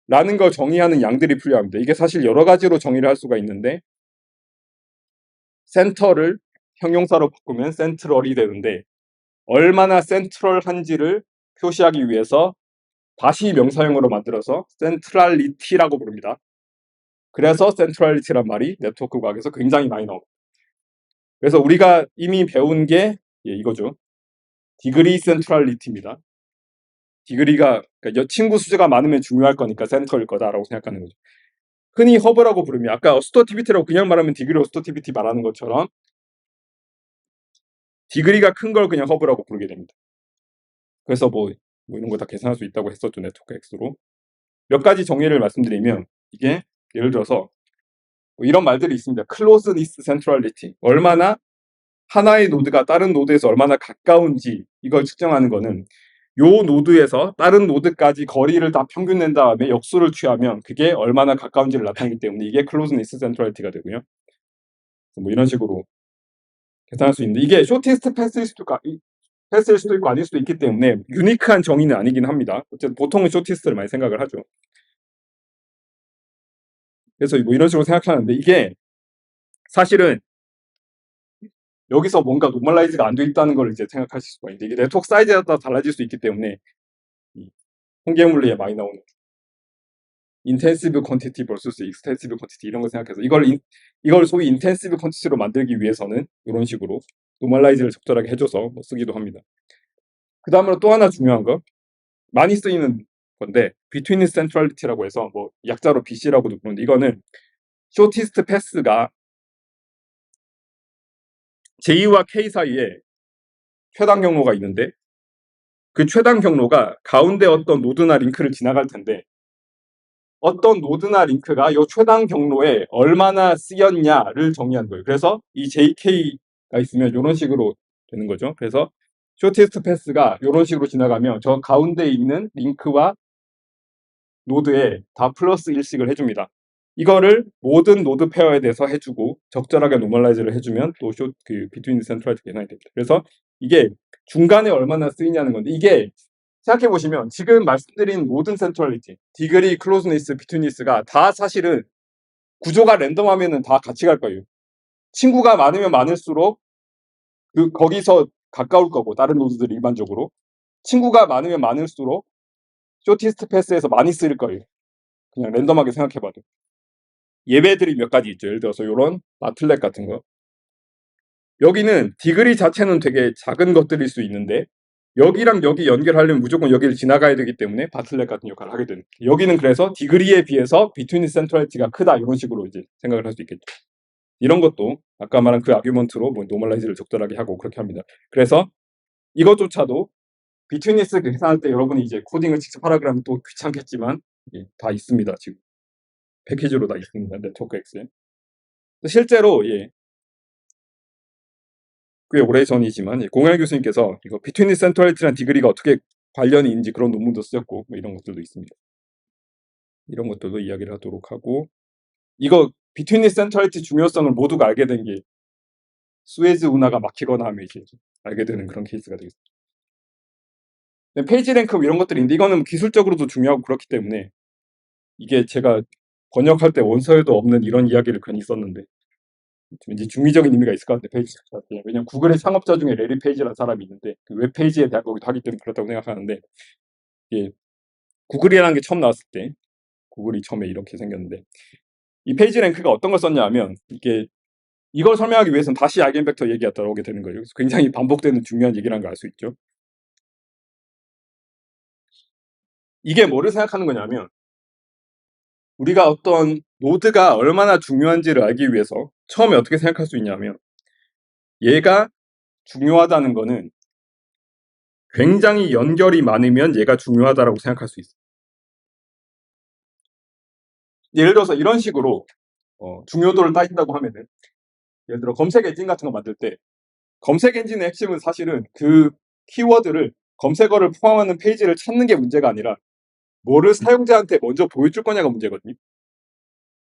라는 걸 정의하는 양들이 필요합니다. 이게 사실 여러 가지로 정의를 할 수가 있는데 센터를 형용사로 바꾸면 센트럴이 되는데 얼마나 센트럴한지를 표시하기 위해서 다시 명사형으로 만들어서 센트럴리티라고 부릅니다. 그래서 센트럴리티란 말이 네트워크 과학에서 굉장히 많이 나옵니다. 그래서 우리가 이미 배운 게 이거죠. 디그리 센트럴리티입니다. 디그리가 그러니까 친구 수가 많으면 중요할 거니까 센터일 거다라고 생각하는 거죠. 흔히 허브라고 부르면 아까 어스터티비티라고 그냥 말하면 디그리 어스터티비티 말하는 것처럼 디그리가 큰 걸 그냥 허브라고 부르게 됩니다. 그래서 뭐 이런 거 다 계산할 수 있다고 했었죠. 네트워크 X로. 몇 가지 정의를 말씀드리면 이게 예를 들어서 뭐 이런 말들이 있습니다. closeness centrality. 얼마나 하나의 노드가 다른 노드에서 얼마나 가까운지 이걸 측정하는 거는 요 노드에서 다른 노드까지 거리를 다 평균 낸 다음에 역수를 취하면 그게 얼마나 가까운지를 나타내기 때문에 이게 closeness centrality가 되고요. 뭐 이런 식으로 계산할 수 있는데 이게 shortest 패스일 수도 있고 아닐 수도 있기 때문에 유니크한 정의는 아니긴 합니다. 어쨌든 보통은 shortest를 많이 생각을 하죠. 그래서 뭐 이런 식으로 생각하는데 이게 사실은 여기서 뭔가 노멀라이즈가 안 돼 있다는 걸 이제 생각하실 수가 있는데 이게 네트워크 사이즈에 따라 달라질 수 있기 때문에 이 통계물리에 많이 나오는 인텐시브 퀀티티 vs 익스텐시브 퀀티티 이런 거 생각해서 이걸 소위 인텐시브 퀀티티로 만들기 위해서는 이런 식으로 노멀라이즈를 적절하게 해줘서 뭐 쓰기도 합니다. 그 다음으로 또 하나 중요한 거 많이 쓰이는 건데 Between Centrality라고 해서 뭐 약자로 BC라고도 부르는데 이거는 shortest pass가 J와 K 사이에 최단 경로가 있는데 그 최단 경로가 가운데 어떤 노드나 링크를 지나갈 텐데 어떤 노드나 링크가 이 최단 경로에 얼마나 쓰였냐를 정의한 거예요. 그래서 이 JK가 있으면 이런 식으로 되는 거죠. 그래서 쇼티스트 패스가 이런 식으로 지나가면 저 가운데 있는 링크와 노드에 다 플러스 1씩을 해줍니다. 이거를 모든 노드 페어에 대해서 해주고 적절하게 노멀라이즈를 해주면 또 비트윈 센트럴리티 계산이 됩니다. 그래서 이게 중간에 얼마나 쓰이냐는 건데 이게 생각해보시면 지금 말씀드린 모든 센트럴리티, 디그리, 클로즈니스, 비트니스가 다 사실은 구조가 랜덤하면은 다 같이 갈 거예요. 친구가 많으면 많을수록 거기서 가까울 거고 다른 노드들이 일반적으로 친구가 많으면 많을수록 쇼티스트 패스에서 많이 쓰일 거예요. 그냥 랜덤하게 생각해봐도. 예배들이 몇 가지 있죠. 예를 들어서 이런 마틀렛 같은 거. 여기는 디그리 자체는 되게 작은 것들일 수 있는데 여기랑 여기 연결하려면 무조건 여기를 지나가야 되기 때문에 바틀렛 같은 역할을 하게 되는. 여기는 그래서 디그리에 비해서 비트윈 센트럴리티가 크다 이런 식으로 이제 생각을 할 수 있겠죠. 이런 것도 아까 말한 그 아규먼트로 뭐 노멀라이즈를 적절하게 하고 그렇게 합니다. 그래서 이것조차도 비트윈니스 계산할 때 여러분이 이제 코딩을 직접 하라 그러면 또 귀찮겠지만 다 있습니다. 지금 패키지로 다 있습니다. 네트워크 X에. 실제로 꽤 오래전이지만 공양 교수님께서 이거 비트윈 센트럴리티랑 디그리가 어떻게 관련이 있는지 그런 논문도 쓰셨고 뭐 이런 것들도 있습니다. 이런 것들도 이야기를 하도록 하고 이거 비트윈 센트럴리티 중요성을 모두가 알게 된 게 수에즈 운하가 막히거나 하면 이제 알게 되는 그런 케이스가 되겠습니다. 페이지 랭크 이런 것들이 있는데 이거는 기술적으로도 중요하고 그렇기 때문에 이게 제가 번역할 때 원서에도 없는 이런 이야기를 괜히 썼는데 왠지 중의적인 의미가 있을 것 같은데 페이지 자체에. 왜냐면 구글의 창업자 중에 레리 페이지라는 사람이 있는데 그 웹페이지에 대한 거기도 하기 때문에 그렇다고 생각하는데 구글이라는 게 처음 나왔을 때 구글이 처음에 이렇게 생겼는데 이 페이지 랭크가 어떤 걸 썼냐 하면 이걸 설명하기 위해서는 다시 아이겐벡터 얘기가 들어오게 되는 거예요. 그래서 굉장히 반복되는 중요한 얘기라는 걸 알 수 있죠. 이게 뭐를 생각하는 거냐면 우리가 어떤 노드가 얼마나 중요한지를 알기 위해서 처음에 어떻게 생각할 수 있냐면 얘가 중요하다는 거는 굉장히 연결이 많으면 얘가 중요하다라고 생각할 수 있어요. 예를 들어서 이런 식으로 중요도를 따진다고 하면은 예를 들어 검색 엔진 같은 거 만들 때 검색 엔진의 핵심은 사실은 그 키워드를 검색어를 포함하는 페이지를 찾는 게 문제가 아니라 뭐를 사용자한테 먼저 보여줄 거냐가 문제거든요.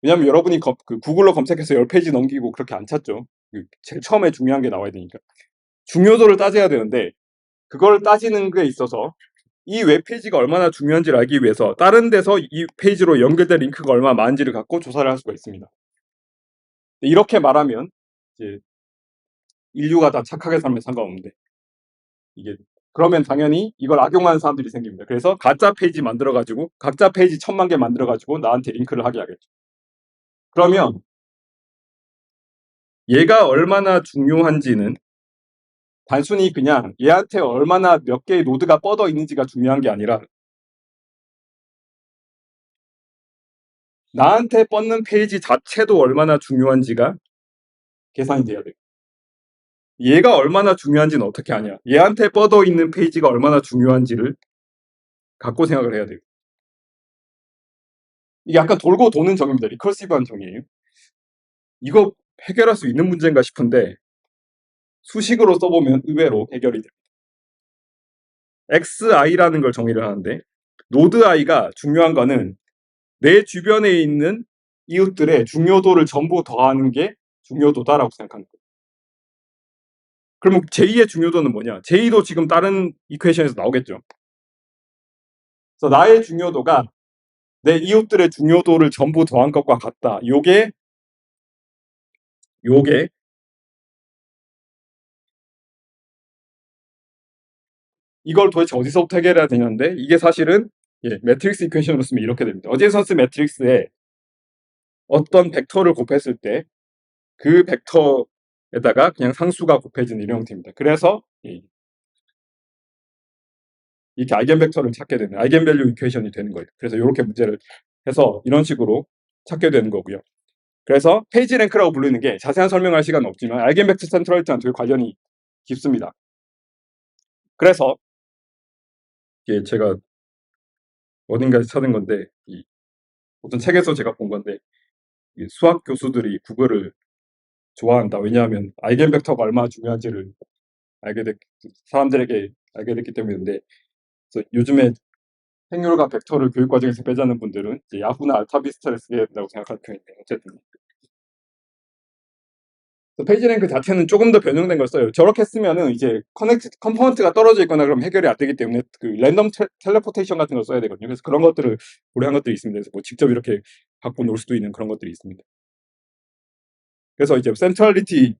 왜냐면 여러분이 구글로 검색해서 10페이지 넘기고 그렇게 안 찾죠. 제일 처음에 중요한 게 나와야 되니까. 중요도를 따져야 되는데 그걸 따지는 게 있어서 이 웹페이지가 얼마나 중요한지를 알기 위해서 다른 데서 이 페이지로 연결된 링크가 얼마나 많은지를 갖고 조사를 할 수가 있습니다. 이렇게 말하면 이제 인류가 다 착하게 살면 상관없는데 그러면 당연히 이걸 악용하는 사람들이 생깁니다. 그래서 가짜 페이지 만들어가지고 각자 페이지 1000만 개 만들어가지고 나한테 링크를 하게 하겠죠. 그러면 얘가 얼마나 중요한지는 단순히 그냥 얘한테 얼마나 몇 개의 노드가 뻗어 있는지가 중요한 게 아니라 나한테 뻗는 페이지 자체도 얼마나 중요한지가 계산이 돼야 돼요. 얘가 얼마나 중요한지는 어떻게 아냐. 얘한테 뻗어 있는 페이지가 얼마나 중요한지를 갖고 생각을 해야 돼요. 이게 약간 돌고 도는 정의입니다. 리커시브한 정의예요. 이거 해결할 수 있는 문제인가 싶은데 수식으로 써보면 의외로 해결이 됩니다. xi라는 걸 정의를 하는데 노드 i가 중요한 거는 내 주변에 있는 이웃들의 중요도를 전부 더하는 게 중요도다라고 생각하는 거예요. 그러면 j2의 중요도는 뭐냐? j2도 지금 다른 이퀘이션에서 나오겠죠. 그래서 나의 중요도가 내 이웃들의 중요도를 전부 더한 것과 같다. 요게 이걸 도대체 어디서부터 해결해야 되냐는데 이게 사실은 매트릭스 이퀘이션으로 쓰면 이렇게 됩니다. 어제선스 매트릭스에 어떤 벡터를 곱했을 때 그 벡터에다가 그냥 상수가 곱해진 이런 형태입니다. 그래서 이렇게 아이겐 벡터를 찾게 되는 아이겐밸류 이퀘이션이 되는 거예요. 그래서 이렇게 문제를 해서 이런 식으로 찾게 되는 거고요. 그래서 페이지 랭크라고 부르는 게 자세한 설명할 시간은 없지만 아이겐 벡터 센트럴리티랑 되게 관련이 깊습니다. 그래서 이게 제가 어딘가에서 찾은 건데 어떤 책에서 제가 본 건데 수학 교수들이 국어를 좋아한다. 왜냐하면 아이겐 벡터가 얼마나 중요한지를 사람들에게 알게 됐기 때문인데 그래서 요즘에 행렬과 벡터를 교육 과정에서 빼자는 분들은 이제 야후나 알타비스타를 쓰게 된다고 생각하는 편인데 어쨌든 페이지 랭크 자체는 조금 더 변형된 걸 써요. 저렇게 쓰면은 이제 컴포넌트가 떨어져 있거나 그럼 해결이 안 되기 때문에 그 랜덤 텔레포테이션 같은 걸 써야 되거든요. 그래서 그런 것들을 고려한 것들이 있습니다. 그래서 뭐 직접 이렇게 갖고 놀 수도 있는 그런 것들이 있습니다. 그래서 이제 센트럴리티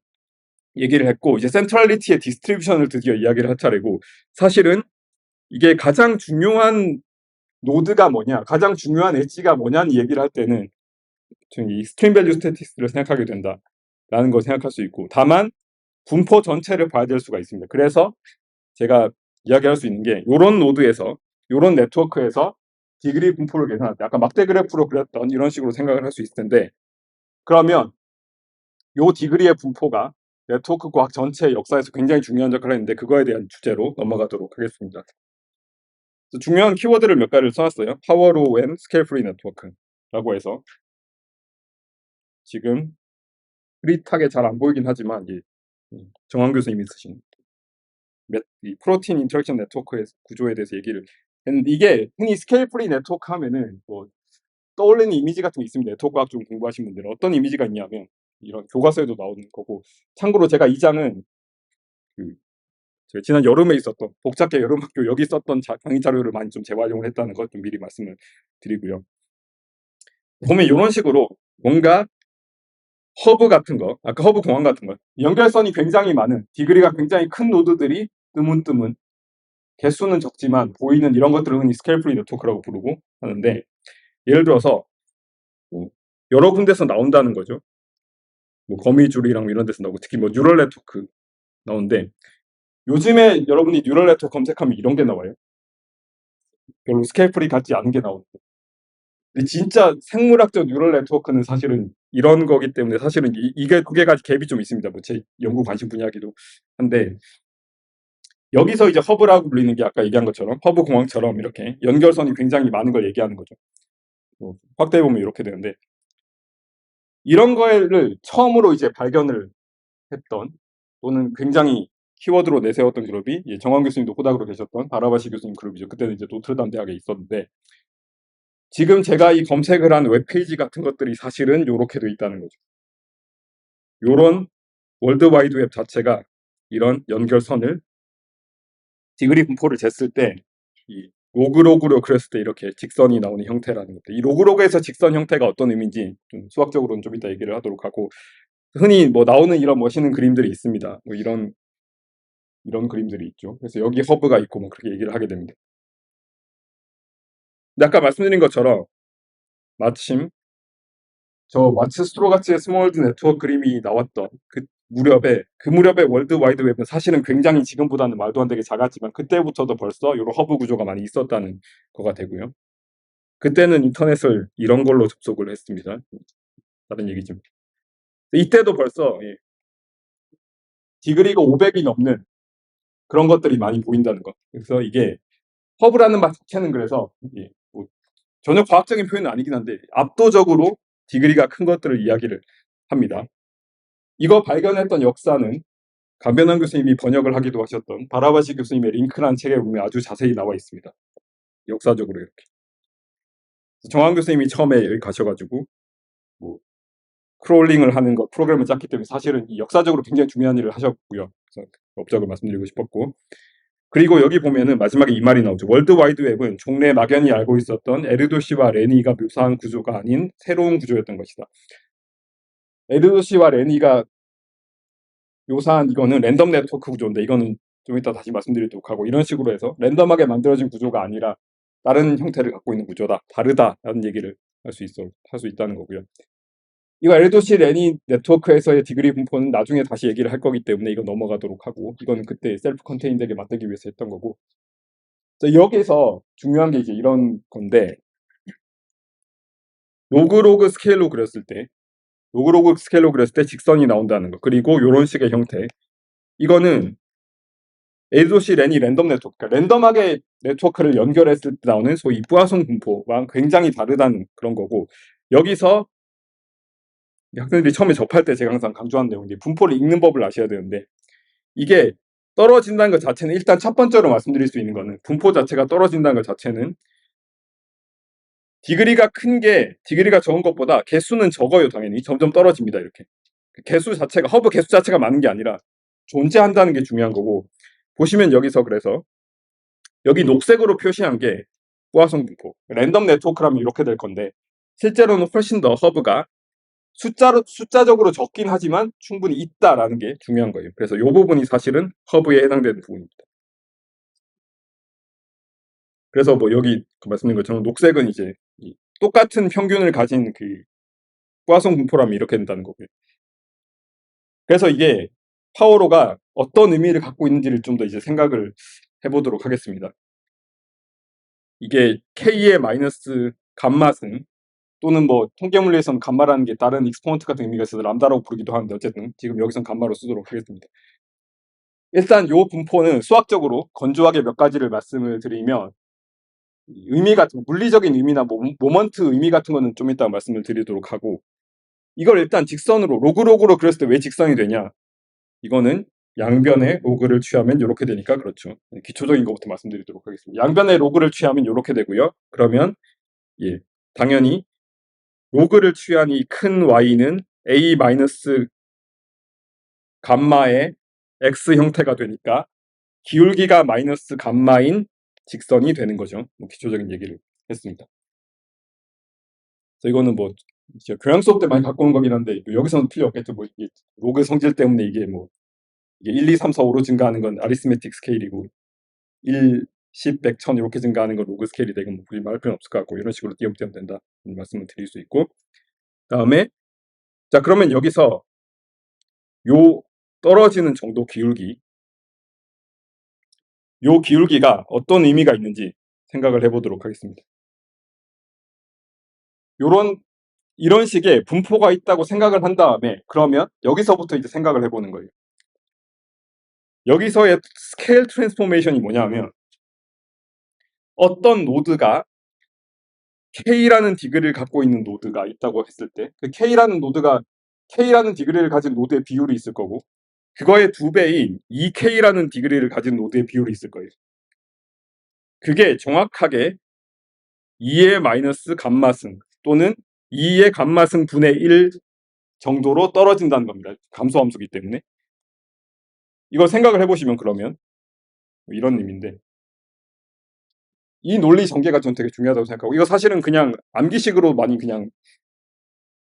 얘기를 했고 이제 센트럴리티의 디스트리뷰션을 드디어 이야기를 할 차례고 사실은 이게 가장 중요한 노드가 뭐냐, 가장 중요한 엣지가 뭐냐는 얘기를 할 때는 이 스트림 밸류 스태틱스를 생각하게 된다라는 걸 생각할 수 있고 다만 분포 전체를 봐야 될 수가 있습니다. 그래서 제가 이야기할 수 있는 게 이런 노드에서 이런 네트워크에서 디그리 분포를 계산할 때 아까 막대 그래프로 그렸던 이런 식으로 생각을 할 수 있을 텐데 그러면 이 디그리의 분포가 네트워크 과학 전체의 역사에서 굉장히 중요한 역할을 했는데 그거에 대한 주제로 넘어가도록 하겠습니다. 중요한 키워드를 몇 가지를 써놨어요. 파워로우 앤 스케일 프리 네트워크라고 해서 지금 흐릿하게 잘 안 보이긴 하지만 정환 교수님이 쓰신 이 프로틴 인터랙션 네트워크의 구조에 대해서 얘기를 했는데 이게 흔히 스케일 프리 네트워크 하면은 뭐 떠올리는 이미지 같은 게 있습니다. 네트워크 과학 좀 공부하신 분들은 어떤 이미지가 있냐면 이런 교과서에도 나오는 거고 참고로 제가 이 장은 제가 지난 여름에 있었던 복잡계 여름학교 여기 썼던 강의 자료를 많이 좀 재활용을 했다는 것 좀 미리 말씀을 드리고요. 보면 이런 식으로 뭔가 허브 같은 거, 아까 허브 공항 같은 거 연결선이 굉장히 많은 디그리가 굉장히 큰 노드들이 뜨문뜨문 개수는 적지만 보이는 이런 것들을 흔히 스케일 프리 네트워크라고 부르고 하는데, 예를 들어서 뭐 여러 군데서 나온다는 거죠. 뭐 거미줄이랑 이런 데서 나오고, 특히 뭐 뉴럴 네트워크 나오는데, 요즘에 여러분이 뉴럴 네트워크 검색하면 이런 게 나와요. 별로 스케일 프리 같지 않은 게 나오는데, 근데 진짜 생물학적 뉴럴 네트워크는 사실은 이런 거기 때문에 사실은 이게 두 개가 갭이 좀 있습니다. 뭐 제 연구 관심 분야이기도 한데, 여기서 이제 허브라고 불리는 게 아까 얘기한 것처럼 허브 공항처럼 이렇게 연결선이 굉장히 많은 걸 얘기하는 거죠. 뭐 확대해 보면 이렇게 되는데, 이런 거를 처음으로 이제 발견을 했던, 또는 굉장히 키워드로 내세웠던 그룹이 정황 교수님도 호닥으로 계셨던 바라바시 교수님 그룹이죠. 그때는 이제 노트르담 대학에 있었는데, 지금 제가 이 검색을 한 웹페이지 같은 것들이 사실은 이렇게 돼 있다는 거죠. 요런 월드와이드 웹 자체가 이런 연결선을 디그리 분포를 쟀을 때, 이 로그로 그렸을 때 이렇게 직선이 나오는 형태라는 것들. 이 로그에서 직선 형태가 어떤 의미인지 좀 수학적으로는 좀 이따 얘기를 하도록 하고, 흔히 뭐 나오는 이런 멋있는 그림들이 있습니다. 뭐 이런 그림들이 있죠. 그래서 여기 허브가 있고 뭐 그렇게 얘기를 하게 됩니다. 근데 아까 말씀드린 것처럼 마침 저 마츠 스트로가치의 스몰월드 네트워크 그림이 나왔던 그 무렵에 월드 와이드 웹은 사실은 굉장히 지금보다는 말도 안 되게 작았지만, 그때부터도 벌써 이런 허브 구조가 많이 있었다는 거가 되고요. 그때는 인터넷을 이런 걸로 접속을 했습니다. 다른 얘기죠. 이때도 벌써 디그리가 500이 넘는 그런 것들이 많이 보인다는 거. 그래서 이게 허브라는 말 자체는, 그래서 뭐 전혀 과학적인 표현은 아니긴 한데 압도적으로 디그리가 큰 것들을 이야기를 합니다. 이거 발견했던 역사는 강변환 교수님이 번역을 하기도 하셨던 바라바시 교수님의 링크라는 책에 보면 아주 자세히 나와 있습니다. 역사적으로 이렇게. 정황 교수님이 처음에 여기 가셔가지고 뭐 크롤링을 하는 거 프로그램을 짰기 때문에 사실은 역사적으로 굉장히 중요한 일을 하셨고요. 그래서 업적을 말씀드리고 싶었고, 그리고 여기 보면은 마지막에 이 말이 나오죠. 월드 와이드 웹은 종래 막연히 알고 있었던 에르도시와 레니가 묘사한 구조가 아닌 새로운 구조였던 것이다. 에르도시와 레니가 묘사한 이거는 랜덤 네트워크 구조인데, 이거는 좀 이따 다시 말씀드리도록 하고, 이런 식으로 해서 랜덤하게 만들어진 구조가 아니라 다른 형태를 갖고 있는 구조다, 다르다라는 얘기를 할 수 있다는 거고요. 이거 에르도시 레니 네트워크에서의 디그리 분포는 나중에 다시 얘기를 할 거기 때문에 이거 넘어가도록 하고, 이거는 그때 셀프 컨테인드하게 만들기 위해서 했던 거고, 여기서 중요한 게 이제 이런 건데, 로그 스케일로 그렸을 때 직선이 나온다는 거, 그리고 이런 식의 형태, 이거는 에르도시 레니 랜덤 네트워크, 그러니까 랜덤하게 네트워크를 연결했을 때 나오는 소위 뿌아송 분포와 굉장히 다르다는 그런 거고, 여기서 학생들이 처음에 접할 때 제가 항상 강조하는 내용인데, 분포를 읽는 법을 아셔야 되는데, 이게 떨어진다는 것 자체는, 일단 첫 번째로 말씀드릴 수 있는 거는, 분포 자체가 떨어진다는 것 자체는 디그리가 적은 것보다 개수는 적어요. 당연히 점점 떨어집니다. 이렇게 허브 개수 자체가 많은 게 아니라 존재한다는 게 중요한 거고, 보시면 여기서 그래서 여기 녹색으로 표시한 게 뿌아송 분포, 랜덤 네트워크라면 이렇게 될 건데, 실제로는 훨씬 더 허브가 숫자적으로 적긴 하지만 충분히 있다라는 게 중요한 거예요. 그래서 이 부분이 사실은 허브에 해당되는 부분입니다. 그래서 뭐 여기 말씀드린 것처럼 녹색은 이제 똑같은 평균을 가진 그 뿌아송 분포라면 이렇게 된다는 거고요. 그래서 이게 파워로가 어떤 의미를 갖고 있는지를 좀 더 이제 생각을 해보도록 하겠습니다. 이게 K의 마이너스 감마승, 또는 뭐 통계물리에서는 감마라는 게 다른 익스포넌트 같은 의미가 있어서 람다라고 부르기도 하는데, 어쨌든 지금 여기선 감마로 쓰도록 하겠습니다. 일단 요 분포는 수학적으로 건조하게 몇 가지를 말씀을 드리면, 의미 같은 물리적인 의미나 모먼트 의미 같은 거는 좀 이따 말씀을 드리도록 하고, 이걸 일단 직선으로 로그로 그렸을 때 왜 직선이 되냐, 이거는 양변의 로그를 취하면 이렇게 되니까 그렇죠. 기초적인 것부터 말씀드리도록 하겠습니다. 양변의 로그를 취하면 이렇게 되고요. 그러면 당연히 로그를 취한 이 큰 y는 a 마이너스 감마의 x 형태가 되니까 기울기가 마이너스 감마인 직선이 되는 거죠. 기초적인 얘기를 했습니다. 그래서 이거는 뭐 교양 수업 때 많이 갖고 온 거긴 한데, 여기서는 필요 없겠죠. 뭐 이게 로그 성질 때문에 이게 1, 2, 3, 4, 5로 증가하는 건 아리스메틱 스케일이고, 1, 10, 100, 1000 이렇게 증가하는 건 로그 스케일이 되고 뭐 굳이 말할 필요는 없을 것 같고 이런 식으로 띄엄띄엄 된다 말씀을 드릴 수 있고 다음에 자 그러면 여기서 요 떨어지는 정도 기울기 요 기울기가 어떤 의미가 있는지 생각을 해보도록 하겠습니다. 이런 식의 분포가 있다고 생각을 한 다음에 그러면 여기서부터 이제 생각을 해보는 거예요. 여기서의 스케일 트랜스포메이션이 뭐냐면 어떤 노드가 K라는 디그리를 갖고 있는 노드가 있다고 했을 때 그 K라는 디그리를 가진 노드의 비율이 있을 거고 그거의 2배인 2K라는 디그리를 가진 노드의 비율이 있을 거예요. 그게 정확하게 2의 마이너스 감마승 또는 2의 감마승 분의 1 정도로 떨어진다는 겁니다. 감소함수기 때문에. 이걸 생각을 해보시면 그러면 이런 의미인데 이 논리 전개가 전 되게 중요하다고 생각하고 이거 사실은 그냥 암기식으로 많이 그냥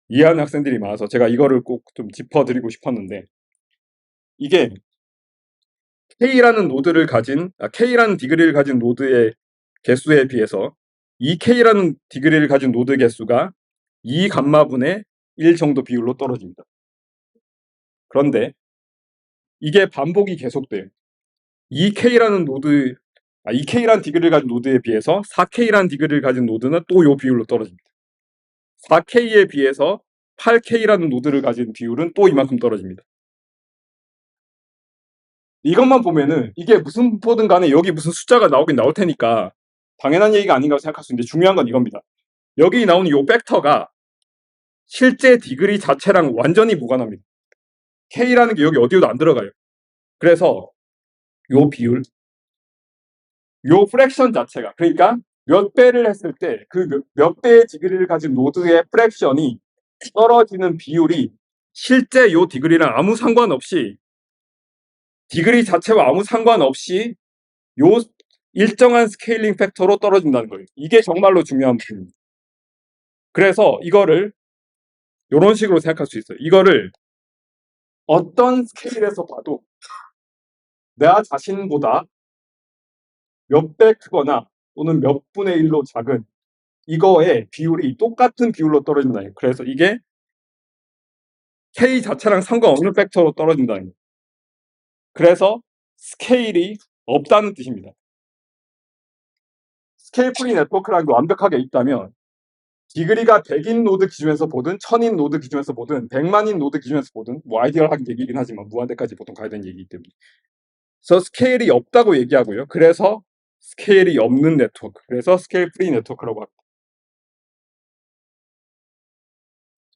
이해하는 학생들이 많아서 제가 이거를 꼭 좀 짚어드리고 싶었는데 이게 K라는 디그리를 가진 노드의 개수에 비해서 2K라는 디그리를 가진 노드 개수가 2 감마분의 1 정도 비율로 떨어집니다. 그런데 이게 반복이 계속돼요. 2K라는 디그리를 가진 노드에 비해서 4K라는 디그리를 가진 노드는 또 요 비율로 떨어집니다. 4K에 비해서 8K라는 노드를 가진 비율은 또 이만큼 떨어집니다. 이것만 보면은 이게 무슨 분포든 간에 여기 무슨 숫자가 나오긴 나올 테니까 당연한 얘기가 아닌가 생각할 수 있는데 중요한 건 이겁니다. 여기 나오는 요 팩터가 실제 디그리 자체랑 완전히 무관합니다. K라는 게 여기 어디에도 안 들어가요. 그래서 요 비율, 요 프랙션 자체가 그러니까 몇 배를 했을 때 그 몇 배의 디그리를 가진 노드의 프랙션이 떨어지는 비율이 실제 요 디그리랑 아무 상관없이 디그리 자체와 아무 상관없이 요 일정한 스케일링 팩터로 떨어진다는 거예요. 이게 정말로 중요한 부분입니다. 그래서 이거를 이런 식으로 생각할 수 있어요. 이거를 어떤 스케일에서 봐도 나 자신보다 몇 배 크거나 또는 몇 분의 1로 작은 이거의 비율이 똑같은 비율로 떨어진다. 그래서 이게 K 자체랑 상관없는 팩터로 떨어진다는 거예요. 그래서 스케일이 없다는 뜻입니다. 스케일 프리 네트워크라는 게 완벽하게 있다면 디그리가 100인 노드 기준에서 보든 1000인 노드 기준에서 보든 100만인 노드 기준에서 보든 뭐 아이디얼한 얘기긴 하지만 무한대까지 보통 가야 되는 얘기이기 때문에 그래서 스케일이 없다고 얘기하고요. 그래서 스케일이 없는 네트워크 그래서 스케일 프리 네트워크라고 합니다.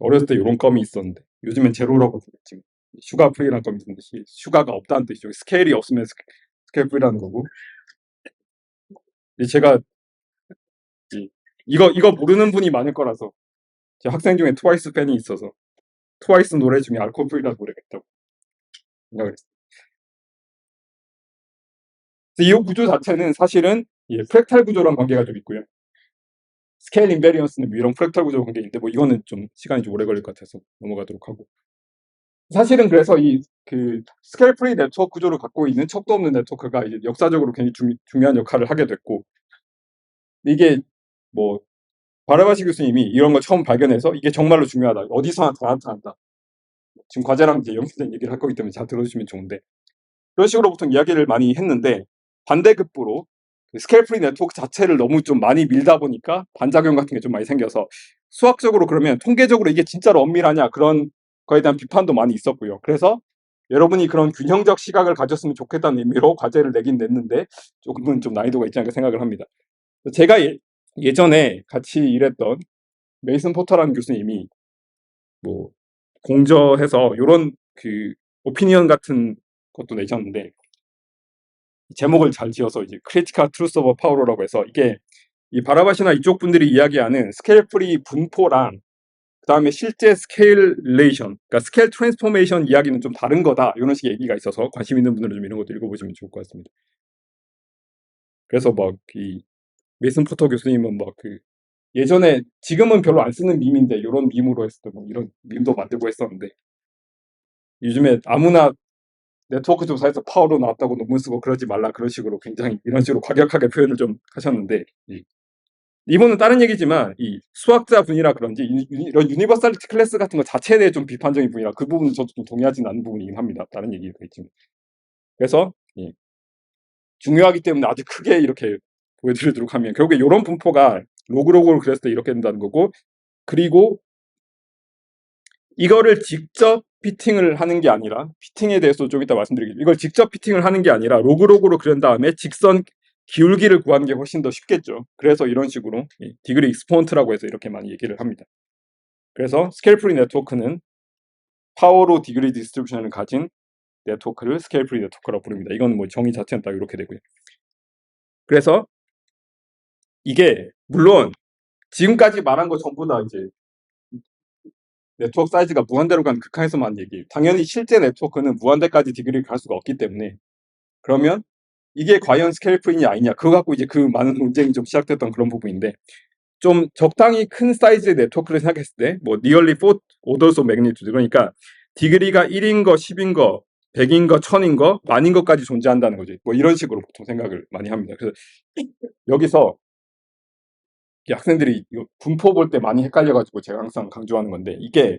어렸을 때 이런 껌이 있었는데 요즘엔 제로라고 부르겠지만 슈가 프리라는 껌이 있는데 슈가가 없다는 뜻이죠. 스케일이 없으면 스케일 프리라는 거고 제가 이거 모르는 분이 많을 거라서 제 학생 중에 트와이스 팬이 있어서 트와이스 노래 중에 알코올 프리라는 노래가 있다고 생각을 했어요. 이 구조 자체는 사실은 프랙탈 구조랑 관계가 좀 있고요. 스케일 인베리언스는 뭐 이런 프랙탈 구조 관계인데 뭐 이거는 좀 시간이 좀 오래 걸릴 것 같아서 넘어가도록 하고 사실은 그래서 이 그 스케일 프리 네트워크 구조를 갖고 있는 척도 없는 네트워크가 이제 역사적으로 굉장히 중요한 역할을 하게 됐고 이게 뭐 바라바시 교수님이 이런 걸 처음 발견해서 이게 정말로 중요하다. 어디서나 다 나타난다. 지금 과제랑 이제 연결된 얘기를 할 거기 때문에 잘 들어주시면 좋은데 그런 식으로 보통 이야기를 많이 했는데 반대급부로 그 스케일 프리 네트워크 자체를 너무 좀 많이 밀다 보니까 반작용 같은 게 좀 많이 생겨서 수학적으로 그러면 통계적으로 이게 진짜로 엄밀하냐 그런 거에 대한 비판도 많이 있었고요. 그래서 여러분이 그런 균형적 시각을 가졌으면 좋겠다는 의미로 과제를 내긴 냈는데 조금은 좀 난이도가 있지 않을까 생각을 합니다. 제가 예전에 같이 일했던 메이슨 포터라는 교수님이 뭐 공저해서 요런 그 오피니언 같은 것도 내셨는데 제목을 잘 지어서 이제 크리티컬 트루스 오브 파워로라고 해서 이게 이 바라바시나 이쪽 분들이 이야기하는 스케일 프리 분포랑 그다음에 실제 스케일 릴레이션, 그러니까 스케일 트랜스포메이션 이야기는 좀 다른 거다. 이런 식의 얘기가 있어서 관심 있는 분들은 좀 이런 것도 읽어보시면 좋을 것 같습니다. 그래서 막 이 메이슨 포터 교수님은 막 그 예전에 지금은 별로 안 쓰는 밈인데 이런 밈으로 했을 때 뭐 이런 밈도 만들고 했었는데 요즘에 아무나 네트워크 조사에서 파워로 나왔다고 논문 쓰고 그러지 말라 그런 식으로 굉장히 이런 식으로 과격하게 표현을 좀 하셨는데 이분은 다른 얘기지만 이 수학자 분이라 그런지 이런 유니버살리티 클래스 같은 거 자체에 대해 좀 비판적인 분이라 그 부분은 저도 좀 동의하지는 않는 부분이긴 합니다. 다른 얘기가 있지만. 그래서 중요하기 때문에 아주 크게 이렇게 보여드리도록 하면 결국에 이런 분포가 로그로 그랬을 때 이렇게 된다는 거고 그리고 이거를 직접 피팅을 하는 게 아니라 피팅에 대해서 좀 이따 말씀드리겠습니다. 이걸 직접 피팅을 하는 게 아니라 로그로 그린 다음에 직선 기울기를 구하는 게 훨씬 더 쉽겠죠. 그래서 이런 식으로 디그리 익스포넌트라고 해서 이렇게 많이 얘기를 합니다. 그래서 스케일 프리 네트워크는 파워로 디그리 디스트리뷰션을 가진 네트워크를 스케일 프리 네트워크라고 부릅니다. 이건 뭐 정의 자체는 딱 이렇게 되고요. 그래서 이게 물론 지금까지 말한 거 전부 다 이제 네트워크 사이즈가 무한대로 가는 극한에서만 얘기해요. 당연히 실제 네트워크는 무한대까지 디그리를 갈 수가 없기 때문에 그러면 이게 과연 스케일 프리냐 아니냐 그거 갖고 이제 그 많은 논쟁이 좀 시작됐던 그런 부분인데 좀 적당히 큰 사이즈의 네트워크를 생각했을 때 뭐 nearly 4 orders of magnitude 그러니까 디그리가 1인 거, 10인 거, 100인 거, 1000인 거, 만인 것까지 존재한다는 거죠. 뭐 이런 식으로 보통 생각을 많이 합니다. 그래서 여기서 학생들이 분포 볼 때 많이 헷갈려가지고 제가 항상 강조하는 건데 이게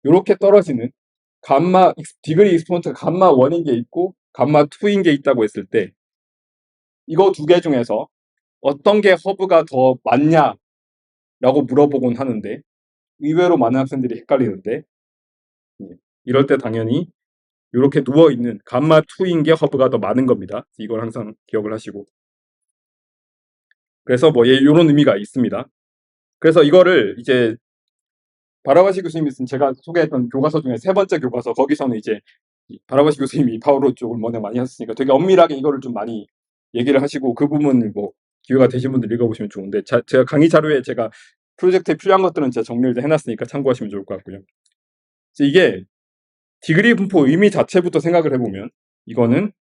이렇게 떨어지는 디그리 익스포넌트가 감마 1인 게 있고 감마 2인 게 있다고 했을 때 이거 두 개 중에서 어떤 게 허브가 더 많냐라고 물어보곤 하는데 의외로 많은 학생들이 헷갈리는데 이럴 때 당연히 이렇게 누워있는 감마 2인 게 허브가 더 많은 겁니다. 이걸 항상 기억을 하시고 그래서 뭐 이런 의미가 있습니다. 그래서 이거를 이제 바라바시 교수님이 쓴 제가 소개했던 교과서 중에 세 번째 교과서 거기서는 이제 바라바시 교수님이 파워로 쪽을 워낙 많이 하셨으니까 되게 엄밀하게 이거를 좀 많이 얘기를 하시고 그 부분을 뭐 기회가 되신 분들 읽어보시면 좋은데 제가 강의 자료에 제가 프로젝트에 필요한 것들은 제가 정리를 해놨으니까 참고하시면 좋을 것 같고요. 그래서 이게 디그리 분포 의미 자체부터 생각을 해보면 이거는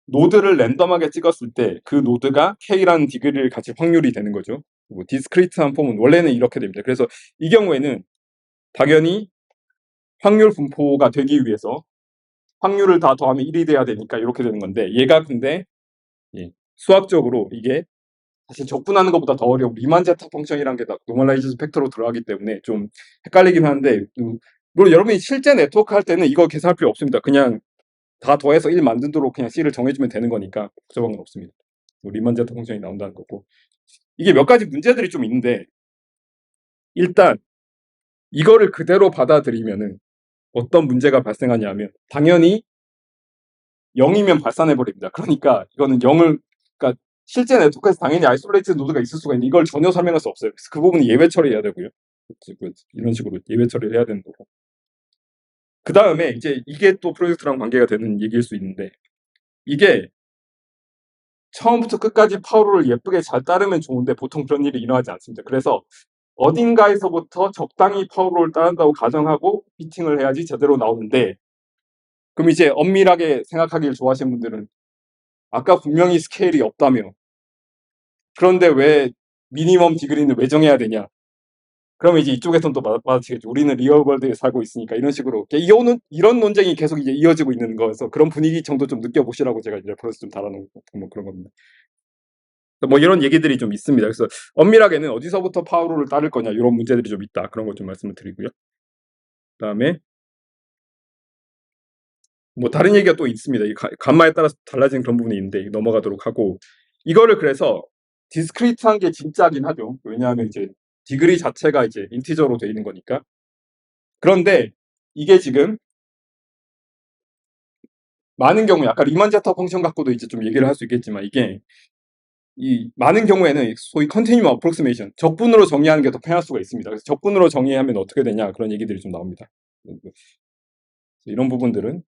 노드를 랜덤하게 찍었을 때 그 노드가 K라는 디그리를 가질 확률이 되는 거죠. 뭐 디스크리트한 폼은 원래는 이렇게 됩니다. 그래서 이 경우에는 당연히 확률 분포가 되기 위해서 확률을 다 더하면 1이 돼야 되니까 이렇게 되는 건데 얘가 근데 수학적으로 이게 사실 적분하는 것보다 더 어려워. 리만 제타 펑션이라는 게 노멀라이제이션 팩터로 들어가기 때문에 좀 헷갈리긴 하는데 물론 여러분이 실제 네트워크 할 때는 이거 계산할 필요 없습니다. 그냥 다 더해서 1 만들도록 그냥 C를 정해주면 되는 거니까 복잡한 건 없습니다. 리만 제타 펑션이 나온다는 거고 이게 몇 가지 문제들이 좀 있는데 일단 이거를 그대로 받아들이면은 어떤 문제가 발생하냐면 당연히 0이면 발산해버립니다. 그러니까 이거는 0을 그러니까 실제 네트워크에서 당연히 아이솔레이트 노드가 있을 수가 있는데 이걸 전혀 설명할 수 없어요. 그래서 그 부분은 예외 처리해야 되고요. 이런 식으로 예외 처리를 해야 되는 거고. 그 다음에 이제 이게 또 프로젝트랑 관계가 되는 얘기일 수 있는데 이게 처음부터 끝까지 파워를 예쁘게 잘 따르면 좋은데 보통 그런 일이 일어나지 않습니다. 그래서 어딘가에서부터 적당히 파워를 따른다고 가정하고 피팅을 해야지 제대로 나오는데 그럼 이제 엄밀하게 생각하기를 좋아하시는 분들은 아까 분명히 스케일이 없다며 그런데 왜 미니멈 디그리는 왜 정해야 되냐 그러면 이제 이쪽에서는 또 받아치겠죠. 우리는 리얼월드에 살고 있으니까 이런 식으로 이런 논쟁이 계속 이제 이어지고 있는 거여서 그런 분위기 정도 좀 느껴보시라고 제가 이제 레퍼런스 좀 달아놓고 뭐 그런 겁니다. 뭐 이런 얘기들이 좀 있습니다. 그래서 엄밀하게는 어디서부터 파워로를 따를 거냐 이런 문제들이 좀 있다. 그런 걸 좀 말씀을 드리고요. 그다음에 뭐 다른 얘기가 또 있습니다. 이 감마에 따라서 달라지는 그런 부분이 있는데 넘어가도록 하고 이거를 그래서 디스크리트한 게 진짜긴 하죠. 왜냐하면 이제 디그리 자체가 이제 인티저로 돼 있는 거니까. 그런데 이게 지금 많은 경우에 아까 리만 제타 펑션 갖고도 이제 좀 얘기를 할 수 있겠지만 이게 이 많은 경우에는 소위 컨티뉴엄 어프록시메이션 적분으로 정의하는 게 더 편할 수가 있습니다. 그래서 적분으로 정의하면 어떻게 되냐 그런 얘기들이 좀 나옵니다. 이런 부분들은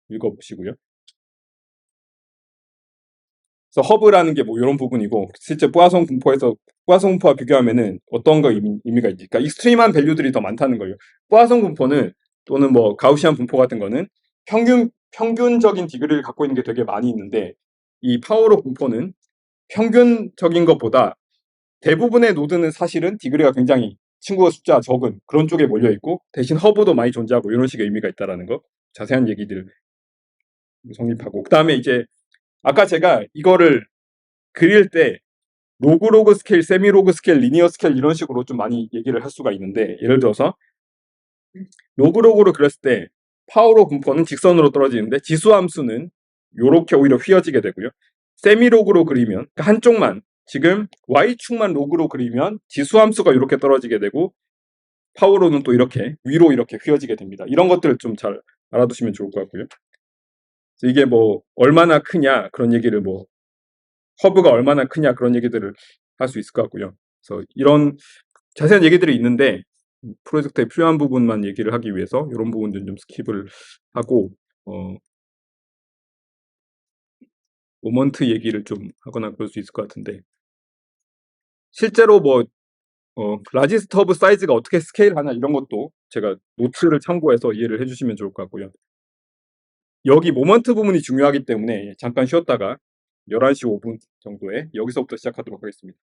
읽어보시고요. 그래서 허브라는 게 뭐 이런 부분이고 실제 포아송 분포에서 포아송 분포와 비교하면은 어떤 거 의미가 있지? 그러니까 익스트림한 밸류들이 더 많다는 거예요. 포아송 분포는 또는 뭐 가우시안 분포 같은 거는 평균적인 디그리를 갖고 있는 게 되게 많이 있는데 이 파워로 분포는 평균적인 것보다 대부분의 노드는 사실은 디그리가 굉장히 친구가 숫자 적은 그런 쪽에 몰려 있고 대신 허브도 많이 존재하고 이런 식의 의미가 있다라는 거 자세한 얘기들 성립하고 그다음에 이제 아까 제가 이거를 그릴 때 로그 스케일, 세미 로그 스케일, 리니어 스케일 이런 식으로 좀 많이 얘기를 할 수가 있는데 예를 들어서 로그로 그렸을 때 파워로 분포는 직선으로 떨어지는데 지수함수는 요렇게 오히려 휘어지게 되고요. 세미로그로 그리면 그러니까 한쪽만 지금 y축만 로그로 그리면 지수함수가 이렇게 떨어지게 되고 파워로는 또 이렇게 위로 이렇게 휘어지게 됩니다. 이런 것들을 좀 잘 알아두시면 좋을 것 같고요. 이게 뭐 얼마나 크냐 그런 얘기를 뭐 허브가 얼마나 크냐 그런 얘기들을 할 수 있을 것 같고요. 그래서 이런 자세한 얘기들이 있는데 프로젝트에 필요한 부분만 얘기를 하기 위해서 이런 부분들은 좀 스킵을 하고 모먼트 얘기를 좀 하거나 그럴 수 있을 것 같은데 실제로 뭐 라지스트 허브 사이즈가 어떻게 스케일하나 이런 것도 제가 노트를 참고해서 이해를 해주시면 좋을 것 같고요. 여기 모먼트 부분이 중요하기 때문에 잠깐 쉬었다가 11시 5분 정도에 여기서부터 시작하도록 하겠습니다.